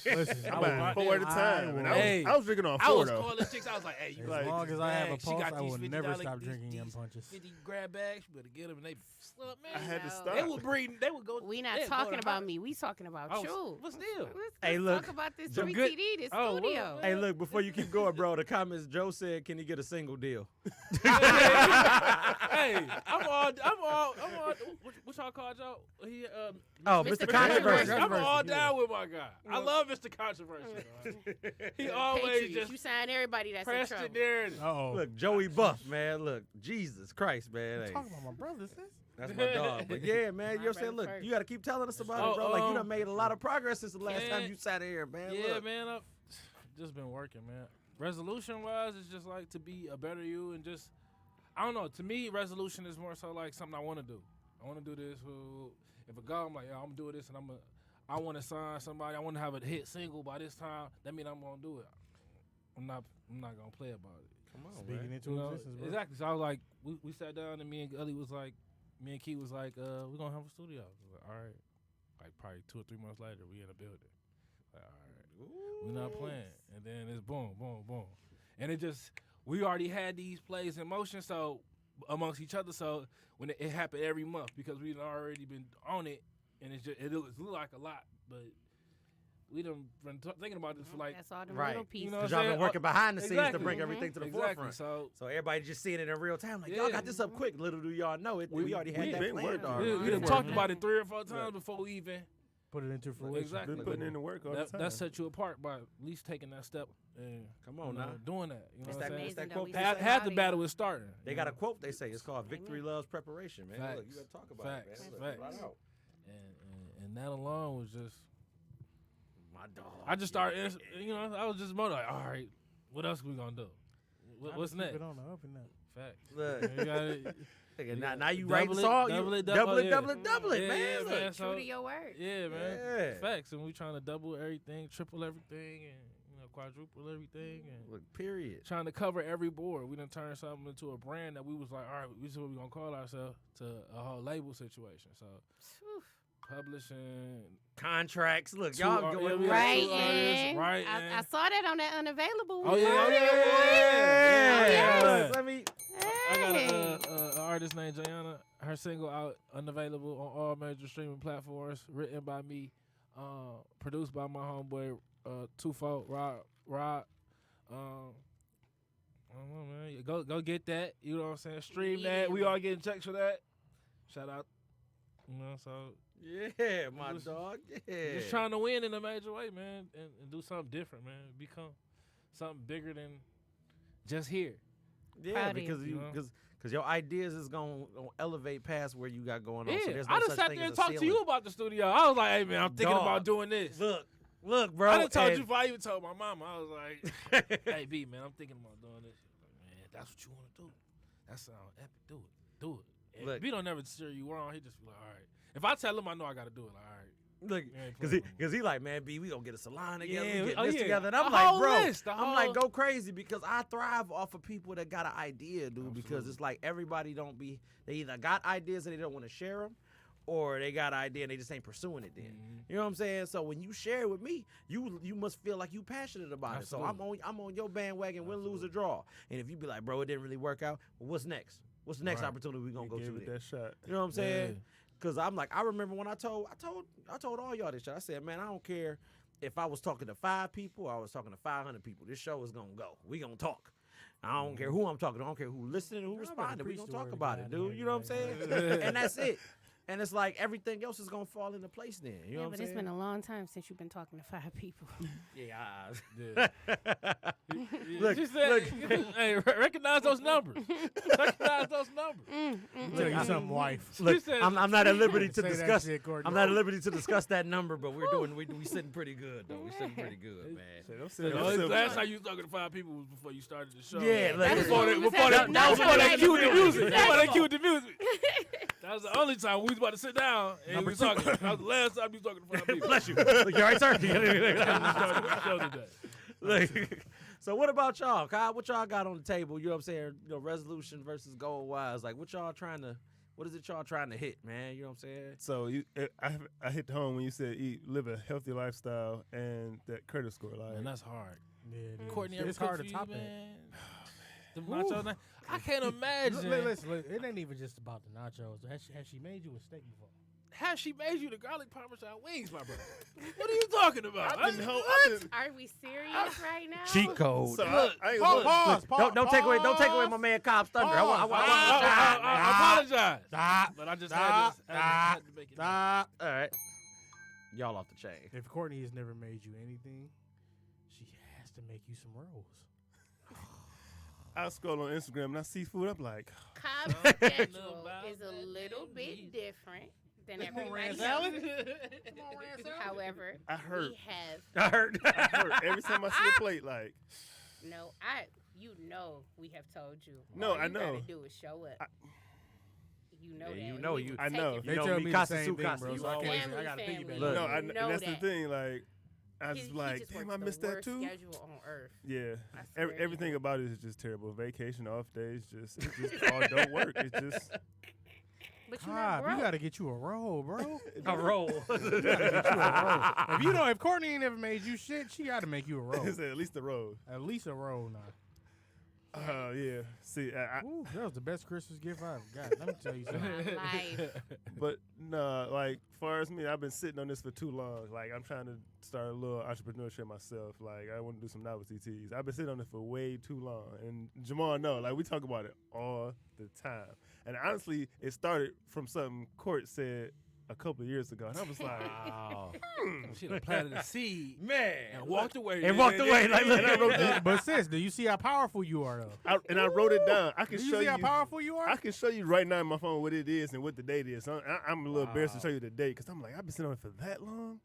Listen, I'm I buying was- 4 at a I time. And Hey, I was drinking on I 4 was though. calling chicks. I was like, hey, you as Like, long as I have a bag. She pulse, got I these will never $50 stop these- drinking yum these punches. 50 grab bags. You better get them. And they slip, man. I had to No. stop. They would breed. They would go. We not they'd go talking to about her. me. We talking about Oh, you. but still. Let's Hey, look, talk about this some 3TD, this Oh, what- studio. Hey, look, before you keep going, bro, the comments, Joe said, can he get a single deal? Hey, I'm all. What y'all call Joe? He Oh, Mr. Mr. Controversy. Controversy. I'm all yeah. down with my guy. I love Mr. Controversy. Right? He always Patriots, you just sign everybody that's in pressed trouble. it there. and- Uh-oh. Look, Joey Buff, man. Look, Jesus Christ, man. Hey, Talking about my brother, sis. that's my dog. But yeah, man, My you're saying, brother look, first. you got to keep telling us about Oh, it, bro. Like, you done made a lot of progress since the last man. time you sat here, man. Yeah, Look. man. I've just been working, man. Resolution wise, it's just like to be a better you and just, I don't know. To me, resolution is more so like something I want to do. I want to do this. If a guy, I'm like, yo, I'm doing this, and I want to sign somebody. I want to have a hit single by this time. That means I'm gonna do it. I'm not gonna play about it. Come on, Speaking man. into You know, existence, bro. exactly. So I was like, we sat down and me and Gully was like, me and Key was like, we're gonna have a studio. I was like, all right. Like probably 2 or 3 months later, we in a building. Like, all right, we're not playing. And then it's boom, boom, boom. And it just, we already had these plays in motion, so amongst each other. So when it happened every month because we'd already been on it, and it looked like a lot, but we done been thinking about this for like. That's all the Right. little pieces. You know Because what I'm y'all been saying? working behind the scenes to Exactly. bring everything to the Exactly. forefront. So So everybody just seeing it in real time. Like, y'all got this up quick. Little do y'all know it. We already had we that been planned working. already. we done talked about it 3 or 4 times before we even. Put it into fruition. Exactly. Been putting in the work all the time. That set you apart by at least taking that step and Come on you know, now. doing that. You know It's what I'm that, saying? it's that Amazing quote. that we they say. Half the battle is starting. They you got a know? quote they say. It's called "Victory loves preparation," man. Look, you Facts. got to talk about it, Facts. man. Look, Facts. right out. And that alone was just. My dog. I just started. You know, I was just motivated. Like, all right, what else we gonna do? What's Keep next? it on the up and up. Facts. Look. You gotta- Nigga, You now, got now you double writing it, song, double you it, double it, yeah. double it, Yeah, man. yeah, Look. man. True So- to your word. Yeah, man. Yeah. Facts, and we trying to double everything, triple everything, and quadruple everything, and Look, period. trying to cover every board. We done turned something into a brand that we was like, all right, this is what we gonna call ourselves, to a whole label situation. So Whew. publishing, Contracts. Look, Two y'all ar- going yeah, we got Right, two artists, yeah. right, I man. saw that on that Unavailable. Oh, yeah, oh, Hey. yeah, Yeah. yeah. Let me. I got Hey. an artist named Jayana. Her single out, unavailable on all major streaming platforms. Written by me, produced by my homeboy Twofold Rod. I don't know, man. Go get that. You know what I'm saying? Stream that. We all getting checks for that. Shout out. You know, so Yeah, my Just- dog. Yeah. just trying to win in a major way, man, and do something different, man. Become something bigger than just here. Yeah, Proud of because you. because your ideas is gonna elevate past where you got going on. Yeah, So there's no I just such sat thing there as and a talked to ceiling. you about the studio. I was like, hey man, I'm thinking Dog. about doing this. Look, bro. I done told and- you before I even told my mama. I was like, hey B, man, I'm thinking about doing this. Like, man, that's what you want to do. That sounds epic. Do it. And Look. B don't never steer you wrong. He just be like, all right. If I tell him, I know I got to do it. Like, all right. Look, You ain't cause playing he, no more. cause he like, man, B, we gonna get a salon together, Yeah, we get oh, this yeah. together, and A I'm like, whole bro, list, a I'm like, whole- go crazy because I thrive off of people that got an idea, dude. Because Absolutely. it's like everybody they either got ideas and they don't want to share them, or they got an idea and they just ain't pursuing it. Then you know what I'm saying? So when you share it with me, you must feel like you passionate about it. So I'm on your bandwagon, win, lose, or draw. And if you be like, bro, it didn't really work out, well, what's next? What's the next Right. opportunity we gonna You go gave to? it then? that shot. You know what I'm saying? Yeah. Cause I'm like, I remember when I told all y'all this shit. I said, man, I don't care if I was talking to 5 people or I was talking to 500 people. This show is gonna go. We gonna talk. I don't care who I'm talking to. I don't care who listening, who Y'all better responded. We preach gonna the talk word of about God it, dude. in You know what I'm here, saying? man. And that's it. And it's like everything else is gonna fall into place then. You know Yeah, what I'm but saying? it's been a long time since you've been talking to 5 people. Yeah. Yeah. Look, She said, hey, recognize those numbers. Recognize those numbers. Tell you something, wife. Look, She said- I'm not at liberty to Say that discuss. shit, Courtney. I'm not at liberty to discuss that number, but we sitting pretty good though. We sitting pretty good, man. Shit, I'm The sitting only there last time you was talking to 5 people was before you started the show. Yeah, like- That's before when they, we was before they, having that was before they night cued the night music. night. Before they cued the music. That was the only time we was about to sit down and we was talking. That was the last time you was talking to 5 people. Bless you. Look, you all right, sir? Show today. Look, so what about y'all, Kyle? What y'all got on the table? You know what I'm saying? You know, resolution versus goal wise. Like, what is it y'all trying to hit, man? You know what I'm saying? So I hit home when you said live a healthy lifestyle and that credit score. Like, Man, that's hard. Yeah, it is. Courtney, ever it's cook hard for to you, top that. man? Them nachos, I can't imagine. Listen, it ain't even just about the nachos. Has she made you a steak before? How she made you the garlic parmesan wings, my brother? What are you talking about? I've been Are we serious right now? Cheat code. So Look, I ain't Pause, gonna look. Don't take away my man Cobb's thunder. I apologize. Stop. But I just Stop. had to make it. Stop. All right, y'all off the chain. If Courtney has never made you anything, she has to make you some rolls. I scroll on Instagram and I see food. I'm like, Cobb's schedule is a little bit different than everybody salad? else's. However, I heard. we have I heard. Every time I see a plate, like, we have told you. No, all I you know. gotta do is show up. You know Yeah, that. you and know we you- will I take know. it They from know tell me me Casa the same su thing, casa. bro. You So I all can't. I gotta family. piggyback. Look. no, You and know that's that. the thing. Like, I was He like, just damn, works I the missed that worst too. schedule on earth. Yeah, I swear he everything does. about it is just terrible. Vacation, off days, it just all don't work. It just But you're not Cobb, broke. you gotta get you a roll, bro. A roll. If Courtney ain't never made you shit, she gotta make you a roll. it's at least the road. At least a roll now. Yeah. See, Ooh, that was the best Christmas gift I ever got. Let me tell you something. My life. but no, like far as me, I've been sitting on this for too long. Like I'm trying to start a little entrepreneurship myself. Like I want to do some novelty teas. I've been sitting on it for way too long. And Jamal know, like we talk about it all the time. And honestly, it started from something Court said a couple of years ago, and I was like, Wow. She done planted a seed Man. and walked away. And walked away. Like, look. and I wrote that. But sis, do you see how powerful you are, though? I wrote it down. I can Do you show see you. how powerful you are? I can show you right now on my phone what it is and what the date is. I'm a little embarrassed to show you the date because I'm like, I've been sitting on it for that long.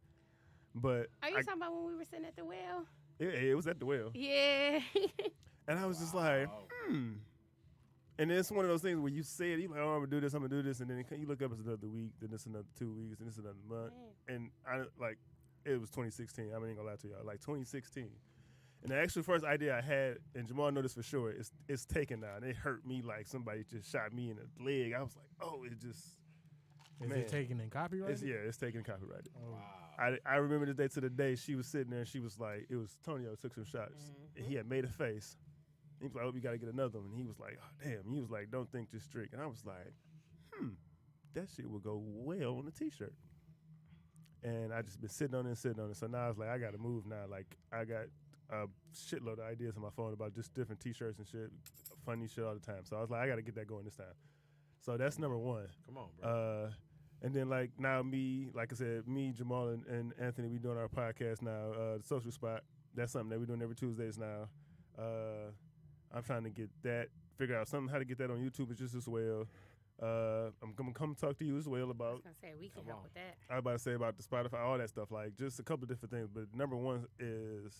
But Are you talking about when we were sitting at the well? it was at the well. Yeah. And I was just like, And it's one of those things where you say it, you're like, oh, I'm going to do this, I'm going to do this. And then you look up, it's another week, then it's another 2 weeks, then it's another month. And it was 2016. I ain't going to lie to y'all. Like 2016. And the actual first idea I had, and Jamal knows this for sure, it's taken now. And it hurt me like somebody just shot me in the leg. I was like, oh, it just. Is man. it taken in copyright? It's taken copyrighted. Oh. I remember the day to the day she was sitting there and she was like, it was Tonio took some shots. And he had made a face. He was like, I hope you got to get another one. And he was like, oh, damn. He was like, don't think, just drink. And I was like, that shit would go well on a T-shirt. And I just been sitting on it. So now I was like, I got to move now. Like, I got a shitload of ideas on my phone about just different T-shirts and shit, funny shit all the time. So I was like, I got to get that going this time. So that's number one. Come on, bro. And then, like, now like I said, me, Jamal, and Anthony, we doing our podcast now, The Social Spot. That's something that we're doing every Tuesdays now. I'm trying to get that figure out something how to get that on YouTube just as well. I'm gonna come talk to you as well I about. was gonna say we can help with that. I was about to say about the Spotify, all that stuff, like just a couple of different things. But number one is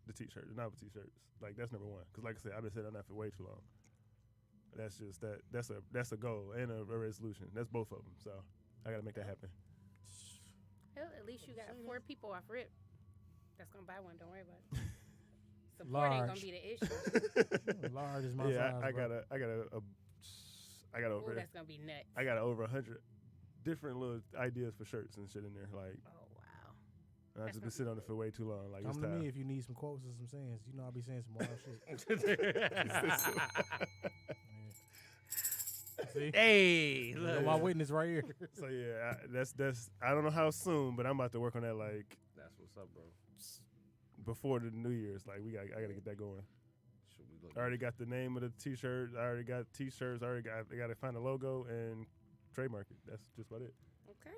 the T-shirt, the novel T-shirts. Like that's number one. Because like I said, I've been sitting on that for way too long. That's just that. That's a goal and a resolution. That's both of them. So I gotta make that happen. Well, at least you got 4 people off rip. That's gonna buy one. Don't worry about it. Support ain't gonna be the issue. Large is my Yeah, size. I bro. got Ooh, over. that's gonna be nuts. I got over 100 different little ideas for shirts and shit in there. Like Oh wow. and I've just been sitting on it for way too long. Like Come it's to time. me if you need some quotes or some sayings. You know I'll be saying some wild shit. See? Hey, You know look. my witness right here. So yeah, that's. I don't know how soon, but I'm about to work on that like That's what's up, bro. before the New Year's. Like I gotta get that going. Should we look I already got the name of the T-shirt. I already got T-shirts. I got to find a logo and trademark it. That's just about it. Okay.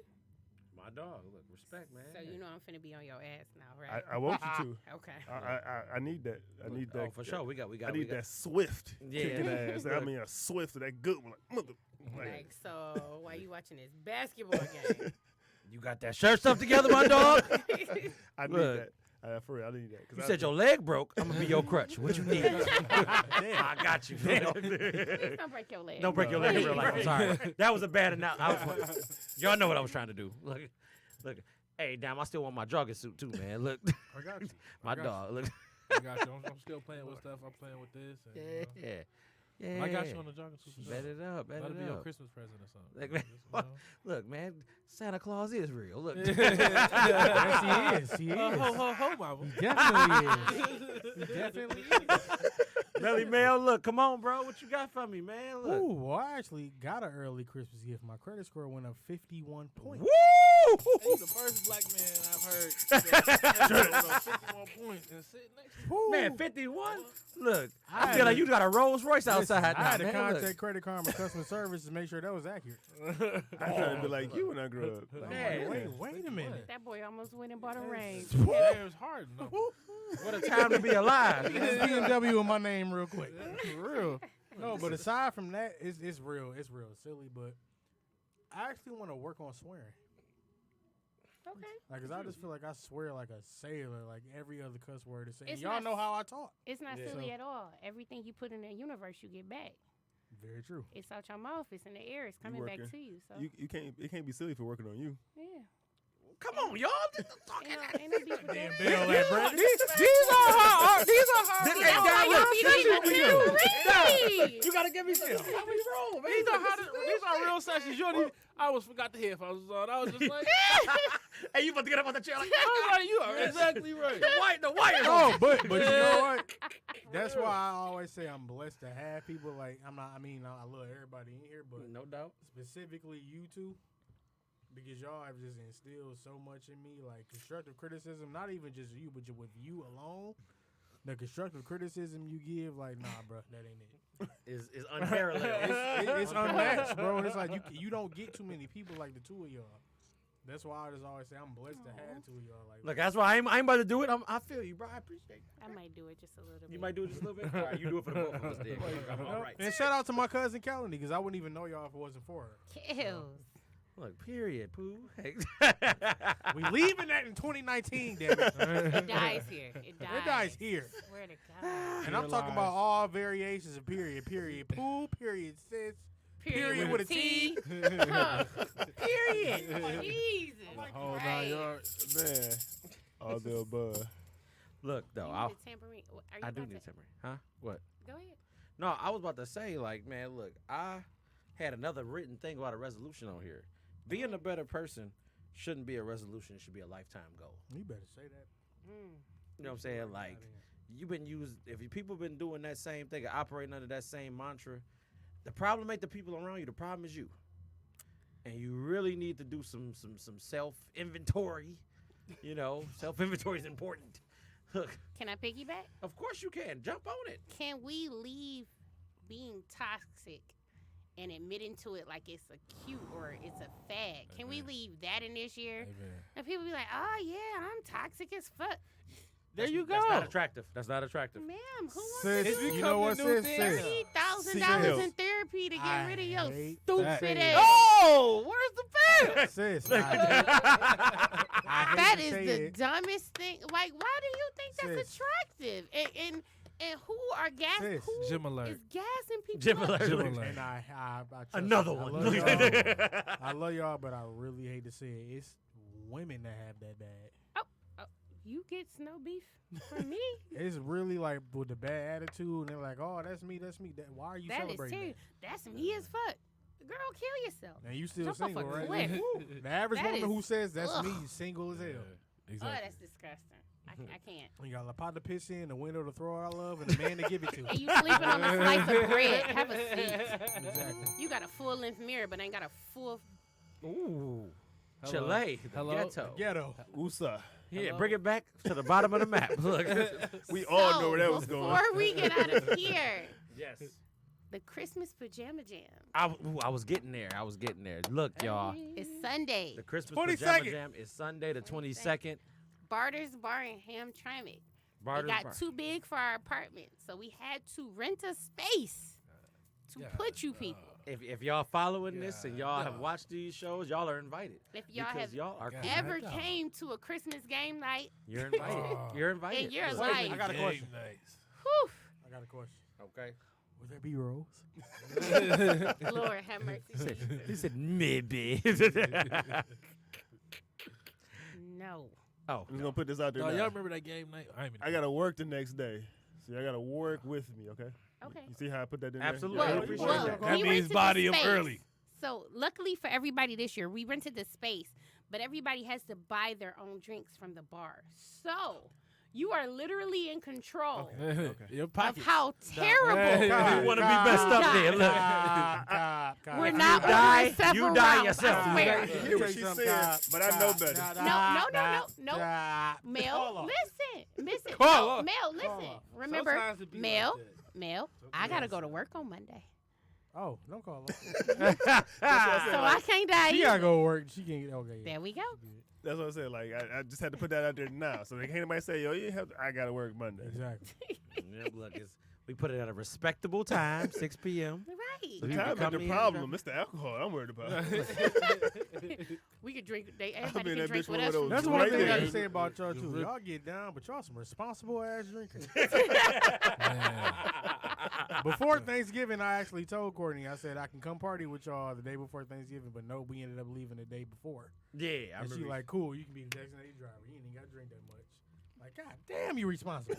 my dog. Look, respect, man. So you know I'm finna be on your ass now, right? I want you to. Okay. I need that. I need that. Oh, for sure. We got. I need that swift kicking ass. I mean, a swift, that good one. Like, mother. Like, so why you watching this basketball game? You got that shirt stuff together, my dog? I need Look. that. For real, I need that. You said your leg broke. I'm gonna be your crutch. What you need? I got you. Please don't break your leg. Don't break your leg in real life. I'm sorry. That was a bad analogy. Y'all know what I was trying to do. Look. Hey, damn, I still want my jogging suit too, man. Look, I got you. my I got dog. Look. I got you. I'm still playing with stuff. I'm playing with this. And, Yeah. I got you on the jogging suit. for sure. Bet it up. Bet That'll be it your up. Christmas present or something. Like, man, Just, you know. Look, man, Santa Claus is real. Look. Yes, he is. He is. Ho, mama. He definitely is. He definitely is. Melly Mel, look, come on, bro. What you got for me, man? Look. Ooh, well, I actually got an early Christmas gift. My credit score went up 51 points. Woo! Hey, the first black man I've heard that 51 points and sitting next to Woo. Man, 51? Look, I I had feel like to- you got a Rolls Royce outside Listen, I now, had to man. contact Look. Credit Karma customer service to make sure that was accurate. I tried to be like you when I grew up. Like, Man. Wait a minute. That boy almost went and bought a range. It was hard. No. What a time to be alive. It's BMW in my name real quick. For real. No, but aside from that, it's real. It's real silly, but I actually want to work on swearing. Okay. Like, 'cause I just feel like I swear like a sailor, like every other cuss word is saying. It's Y'all not- know how I talk. It's not Yeah. silly at all. Everything you put in the universe, you get back. Very true. It's out your mouth. It's in the air. It's coming back working. to you. So you can't. It can't be silly for working on you. yeah. Come on, y'all. Just talking. Ain't no beef with Damn that. Bill, that Brady. These are hard. These are hard. That's why Look, y'all beat me. you gotta give me some. How we roll, man. These are real sessions. You don't even, I almost forgot the headphones was on. I was just like, Hey, you about to get up on the chair like I was like, you are exactly right. the white. Oh, but you know what? That's why I always say I'm blessed to have people like I'm not. I mean, I love everybody in here, but No doubt. specifically you two, because y'all have just instilled so much in me, like constructive criticism. Not even just you, but with you alone, the constructive criticism you give, like, nah, bro, that ain't it. Is unparalleled. It's unmatched, bro. It's like you don't get too many people like the two of y'all. That's why I just always say I'm blessed to have two of y'all. Like, Look, that's why I ain't about to do it. I feel you, bro. I appreciate it. I might do it just a little bit. You might do it just a little bit. All right, you do it for the both of us, then. All right. and shout out to my cousin Calendly, because I wouldn't even know y'all if it wasn't for her. Kills. Look, period, poo. Hey. We leaving that in 2019, damn it. It dies here. It dies. It dies here. Swear to God. And I'm talking about all variations of period. Poo, period, sis. Period with a T. Period. Jesus. Whole Right. 9 yards. Man, all the above. Look, though, You I'll, need a tambourine. Are you I do about need to- tambourine. Huh? What? Go ahead. No, I was about to say, like, man, look, I had another written thing about a resolution on here. Being a better person shouldn't be a resolution. It should be a lifetime goal. You better say that. You know what I'm saying? Like, you've been people been doing that same thing, operating under that same mantra, the problem ain't the people around you. The problem is you. And you really need to do some self-inventory. You know, self-inventory is important. Look, Can I piggyback? of course you can. Jump on it. Can we leave being toxic and admitting to it like it's a cute or it's a fad? Can we leave that in this year? Amen. And people be like, oh, yeah, I'm toxic as fuck. There you go. That's not attractive. That's not attractive. Ma'am, who wants Sis, to It's do you know what, become the new sis? thing. Sis. $30,000 in therapy to get rid of your hate stupid that. ass? Oh, where's the pen? Sis, That is the dumbest thing. Like, why do you think that's Sis. attractive? And who are gas? Sis. Who Gym alert. is gassing people Jim up? alert. Gym alert. And I trust Another you. one. I love y'all. I love y'all, but I really hate to say it. It's women that have that bad. You get no beef from me. It's really like with the bad attitude, and they're like, "Oh, that's me, that's me." Why are you That is celebrating serious. that? That's me as fuck. Girl, kill yourself. And you still Jump off single, a right? cliff. The average That woman is- who says that's ugh. me is single as hell. Exactly. Oh, that's disgusting. I can't. You got a pot to piss in, a window to throw out love, and a man to give it to. And you sleeping on a slice of bread. Have a seat. Exactly. You got a full length mirror, but ain't got a full. Ooh. Hello. Chile. The Hello. ghetto. Ghetto. USA. Yeah, Hello. bring it back to the bottom of the map. Look. We all know where that was Before going. we get out of here, Yes. the Christmas pajama jam. I was getting there. Look, y'all. It's Sunday. The Christmas 22nd. Pajama Jam is Sunday the 22nd. Barter's Bar in Hamtramck. Barter's It got Bar. too big for our apartment, so we had to rent a space to put you people. If y'all following this and y'all have watched these shows, y'all are invited. If y'all Because have y'all are ever God. came to a Christmas game night, You're invited. Oh. You're invited. And you're Look. like- I got a Game question. nights. whew, I got a question. Okay. Will there be rolls? Lord have mercy. Jesus. He said maybe. No. Oh. I'm just gonna put this out there. No, now. y'all remember that game night? I gotta work the next day, so y'all gotta work with me, okay? Okay. You see how I put that in Absolutely. there? I Well, appreciate well, that. That we means rented body the up space. early. So luckily for everybody this year, we rented the space, but everybody has to buy their own drinks from the bar. So you are literally in control Your of pockets. how Hey. terrible. You want to be messed up there. Look. We're If not you die, ordering several you die rounds, yourself. I swear. You hear what she said, but I know better. No. Mel, listen. Call her. Mel, listen. Remember, Sometimes it be Mel, like that. Mel, I got to go to work on Monday. Oh, don't call her. So I can't die She gotta either. go to work. She can't. Okay. There we go. That's what I said. Like I just had to put that out there now, so can't anybody say, "Yo, you have." I gotta work Monday. Exactly. Yeah, look, we put it at a respectable time, 6 p.m. Right. The You time can ain't come the in, problem. It's the alcohol I'm worried about. We could drink. I'll be Everybody in can that drink bitch with one us. of those That's Right one thing I there. can say about y'all too. Rip- Y'all get down, but y'all some responsible ass drinkers. Man. Before Thanksgiving, I actually told Courtney, I said I can come party with y'all the day before Thanksgiving, but no, we ended up leaving the day before. Yeah, I And she remember. like, cool, you can be the designated driver. You ain't even got to drink that much. Like, god damn, you responsible.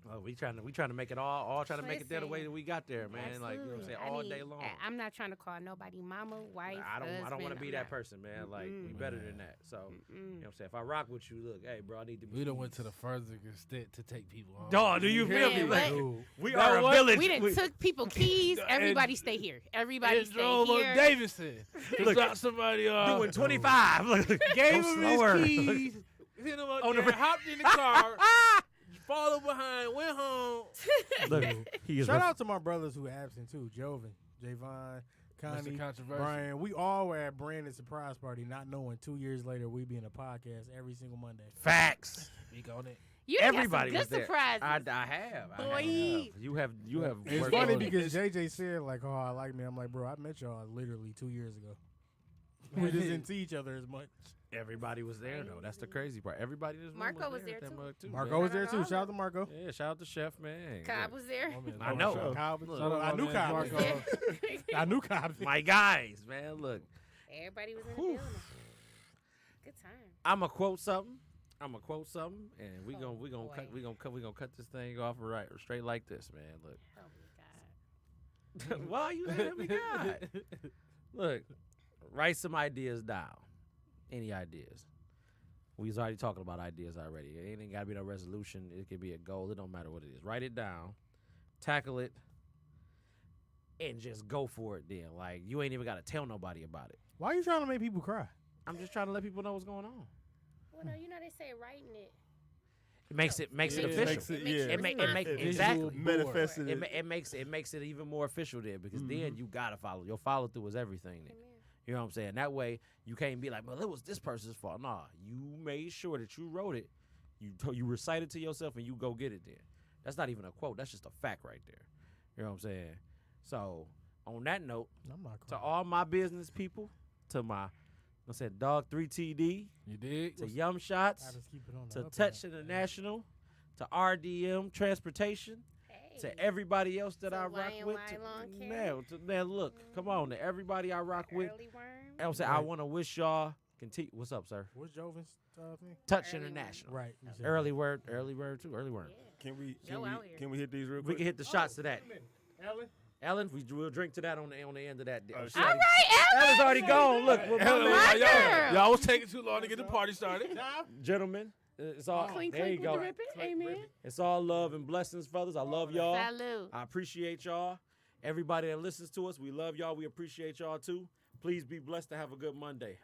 Oh, we trying to make it all trying to make it there the way Listen. that we got there, man. Like, you know what I'm saying, all day long. I'm not trying to call nobody mama, wife. I don't want to husband, be I'm that not. person, man. Like, we better than that. So, you know what I'm saying? If I rock with you, look, hey, bro, I need to be. We done went to the further extent to take people home. Dog, do you feel Man, me? what? Like, Dude. we That are a what? village. We done took people keys. Everybody stay here. Everybody And stay drove up here. Davidson. Look, Drop somebody off. doing 25. Look, Gave go him slower. his keys. Hit him up On the there, ra- hopped in the car, followed behind, went home. Look, he is. Shout out to my brothers who absent too. Joven, Javon, That's Connie, controversial. Brian. We all were at Brandon's surprise party, not knowing 2 years later we be in a podcast every single Monday. Facts. Speak on it. You done Everybody got was some good there. surprises. I have. Boy. You have. It's worked funny on- because JJ said like, "Oh, I like me." I'm like, "Bro, I met y'all literally 2 years ago. We just didn't see each other as much." Everybody was there though. That's the crazy part. Everybody in this room Marco was with there, that too. mug, Marco man. was there too. Shout out to Marco. Yeah, shout out to Chef, man. Cobb was there. I know. Cobb was- Shout out I my knew man Cobb. was Marco. there. I knew Cobb. My guys, man. Look, Everybody was in the Whew. building. Good time. I'ma quote something, and we Oh, gonna cut this thing off right straight like this, man. Look. Oh my God. Why you let me God? Look, write some ideas down. Any ideas? We was already talking about ideas already. It ain't gotta be no resolution. It could be a goal. It don't matter what it is. Write it down, tackle it, and just go for it. Then, like, you ain't even gotta tell nobody about it. Why are you trying to make people cry? I'm just trying to let people know what's going on. Well, no, you know they say writing it. It makes it Yeah, official. makes It it- makes yeah. you It make- responsible. exactly. Manifested it. It makes it even more official then because then you gotta follow. Your follow through is everything. Then. You know what I'm saying? That way you can't be like, well, it was this person's fault. Nah, you made sure that you wrote it You recite it to yourself and you go get it then. That's not even a quote. That's just a fact right there. You know what I'm saying? So on that note, I'm not to crying. all my business people, to my, I said Dog 3TD, You dig? to Yum I Shots, just keep it on the to up and Touch up. International, to RDM Transportation, Hey. to everybody else that To I rock Y&Y with. Lawn Care. Now look, come on, to everybody I rock with. Early worm. And I'm saying I want to wish y'all continue. What's up, sir? What's Jovin's thing? Touch Early International. Right. you said Early word too. Early word. Yeah. Can Joe out here. we hit these real We quick? can hit the shots to that. Ellen? Ellen, we'll drink to that on the end of that. Oh, She shit. All already- right, Ellen. Ellen's already gone. Look, well, Hell, my y'all, man, girl. y'all was taking too long to get the party started. gentlemen, it's all Clink, there. You clink with go. the ribbon. Amen. It's all love and blessings, brothers. I love y'all. Salute. I appreciate y'all. Everybody that listens to us, we love y'all. We appreciate y'all too. Please be blessed to have a good Monday.